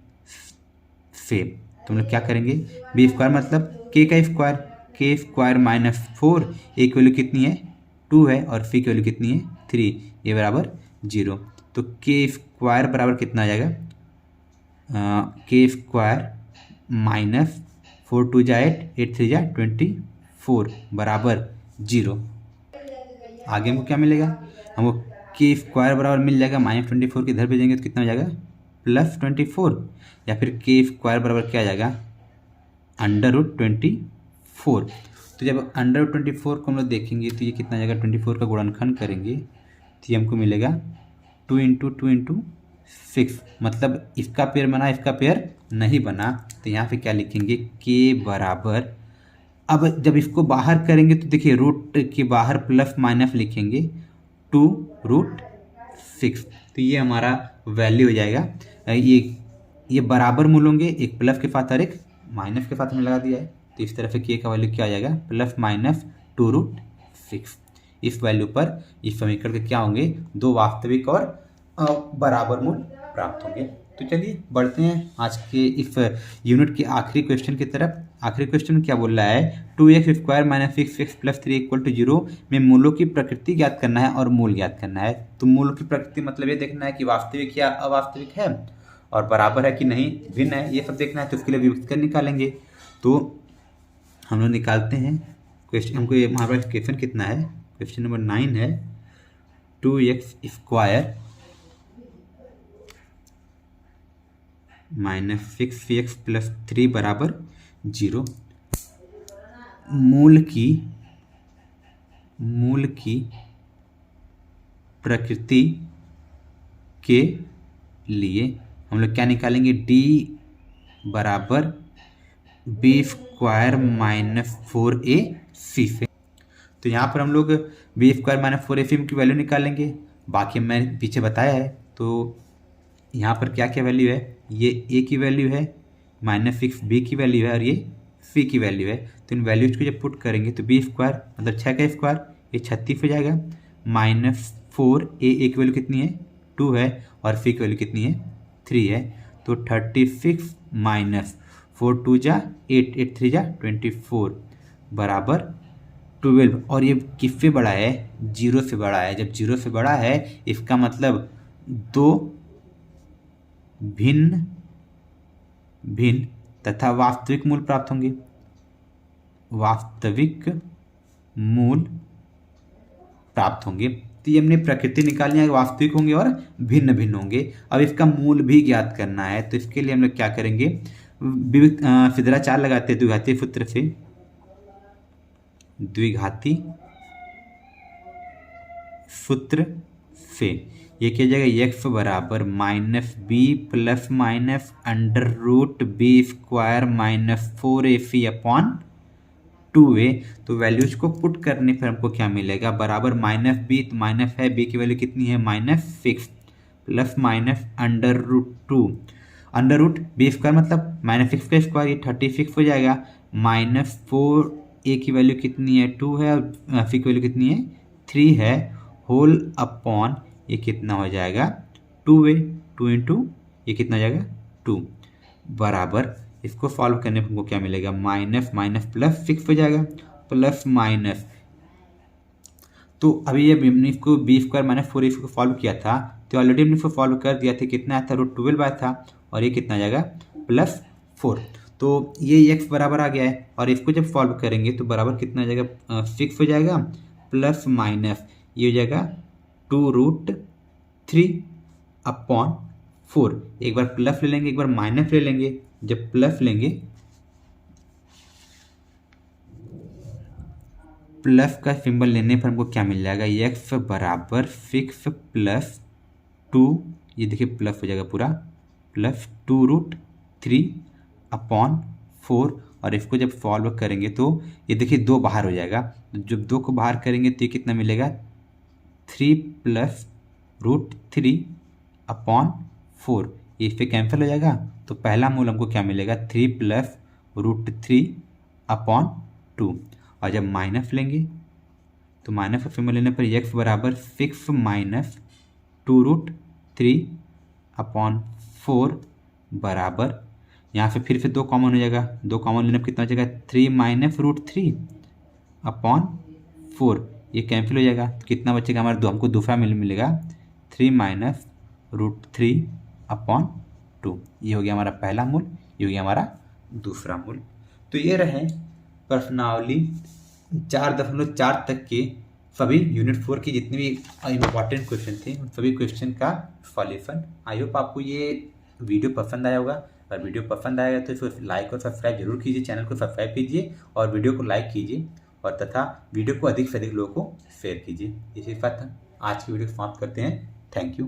से तो हम लोग क्या करेंगे, b² मतलब k का स्क्वायर, k² माइनस 4, a की वैल्यू कितनी है 2 है और c की वैल्यू कितनी है 3, ये बराबर 0। तो k² बराबर कितना आ जाएगा, k² माइनस 4 2 जा 8 8 3 जा 24 बराबर 0। आगे हमको क्या मिलेगा, हमको k² बराबर मिल जाएगा -24 के इधर भेजेंगे तो कितना हो जाएगा +24, या फिर k² बराबर क्या आ जाएगा √24। तो जब √24 को हम लोग देखेंगे तो ये कितना आ जाएगा 24 का गुणनखंड करेंगे तो ये हमको मिलेगा 2 × 2 × 6, मतलब इसका पेयर बना इसका पेयर नहीं बना। तो यहाँ पे क्या लिखेंगे k बराबर, अब जब इसको बाहर करेंगे तो देखिए रूट के बाहर प्लस माइनस लिखेंगे 2√6, तो ये हमारा वैल्यू हो जाएगा। ये बराबर मूल होंगे, एक प्लस के साथ और एक माइनस के साथ में लगा दिया है, तो इस तरह से k का वैल्यू क्या आ जाएगा +-2√6। इस वैल्यू पर इस समीकरण के क्या होंगे दो वास्तविक और बराबर मूल प्राप्त होंगे। तो चलिए बढ़ते हैं आज के इस यूनिट के आखिरी क्वेश्चन की तरफ। आखिरी क्वेश्चन में क्या बोल रहा है, 2x² minus 6x plus 3 equal to 0 में मूलों की प्रकृति ज्ञात करना है और मूल ज्ञात करना है। तो मूलों की प्रकृति मतलब ये देखना है कि वास्तविक या अवास्तविक है और बराबर है कि नहीं, भिन्न है, ये सब देखना है। तो उसके लिए विभक्त निकालेंगे। तो हम लोग निकालते हैं क्वेश्चन, हमको ये हमारे पास क्वेश्चन कितना है, क्वेश्चन नंबर 9 है, 2x² माइनस 6x प्लस 3 बराबर 0। मूल की प्रकृति के लिए हम लोग क्या निकालेंगे, d बराबर b² माइनस 4ac से। तो यहाँ पर हम लोग b² माइनस 4ac की वैल्यू निकालेंगे, बाकी मैंने पीछे बताया है। तो यहाँ पर क्या क्या वैल्यू है, ये a की वैल्यू है, -6 b की वैल्यू है और ये c की वैल्यू है। तो इन वैल्यूज को जब पुट करेंगे तो b² मतलब 6 का स्क्वायर ये 36 हो जाएगा, -4, ए की वैल्यू कितनी है 2 है और फी की वैल्यू कितनी है 3 है। तो 36 माइनस 4 2 जा 8, 8 3 जा 24 बराबर 12। और ये किससे बड़ा है, 0 से बड़ा है। जब 0 से बड़ा है इसका मतलब दो भिन्न भिन्न तथा वास्तविक मूल प्राप्त होंगे। वास्तविक मूल प्राप्त होंगे। तो ये हमने प्रकृति निकालनी है, वास्तविक होंगे और भिन्न भिन्न होंगे। अब इसका मूल भी ज्ञात करना है, तो इसके लिए हम लोग क्या करेंगे, फिदरा 4 लगाते हैं द्विघाती सूत्र से। द्विघाती सूत्र से ये क्या जाएगा, एक्स बराबर -b plus minus √b² -4ac upon 2a। तो वैल्यूज को पुट करने पर हमको क्या मिलेगा, बराबर -b, तो माइनस है, b की वैल्यू कितनी है -6 प्लस माइनस √2 √b² मतलब -6 का स्क्वायर, ये 36 हो जाएगा। -4a की वैल्यू कितनी है 2 है और c की वैल्यू कितनी है 3 है, होल अपॉन ये कितना हो जाएगा 2a, 2 इंटू ये कितना हो जाएगा 2 बराबर, इसको सॉल्व करने पर हमको क्या मिलेगा, माइनस माइनस प्लस 6 हो जाएगा, प्लस माइनस। तो अभी ये हमने इसको b² -4 इसको सॉल्व किया था, तो ऑलरेडी हमने इसको सॉल्व कर दिया था, कितना आया था √12 आया था, और ये कितना आ जाएगा +4। तो ये x बराबर आ गया है, और इसको जब सॉल्व करेंगे तो बराबर कितना आ जाएगा 6 हो जाएगा, प्लस माइनस ये हो जाएगा 2√3 अपॉन 4। एक बार प्लस ले लेंगे, एक बार माइनस ले लेंगे। जब प्लस लेंगे, प्लस का सिंबल लेने पर हमको क्या मिल जाएगा, x बराबर 6 प्लस 2, ये देखिए प्लस हो जाएगा पूरा, प्लस 2√3 अपॉन 4। और इसको जब सॉल्व करेंगे तो ये देखिए 2 बाहर हो जाएगा, तो जब 2 को बाहर करेंगे तो ये कितना मिलेगा 3 प्लस √3 अपॉन 4, ये इस पर कैंसिल हो जाएगा। तो पहला मूल हमको क्या मिलेगा 3 प्लस √3 अपॉन 2। और जब माइनस लेंगे तो माइनस का सिंबल लेने पर x बराबर 6 माइनस 2√3 अपॉन 4 बराबर, यहाँ से फिर से 2 कॉमन हो जाएगा, 2 कॉमन लेने पर कितना हो जाएगा 3 माइनस √3 अपॉन 4, ये कैंसिल हो जाएगा। तो कितना बचेगा हमारा, हमको दूसरा मिलेगा 3 माइनस √3 अपॉन 2। ये हो गया हमारा पहला मूल, ये हो गया हमारा दूसरा मूल। तो ये रहे प्रश्नावली 4.4 तक के सभी यूनिट 4 की जितने भी इम्पॉर्टेंट क्वेश्चन थे उन सभी क्वेश्चन का सॉल्यूशन। आई होप आपको ये वीडियो पसंद आया होगा। अगर वीडियो पसंद आएगा तो इसको लाइक और सब्सक्राइब जरूर कीजिए, चैनल को सब्सक्राइब कीजिए और वीडियो को लाइक कीजिए, और तथा वीडियो को अधिक से अधिक लोगों को शेयर कीजिए। इसी के साथ आज की वीडियो समाप्त करते हैं। Thank you.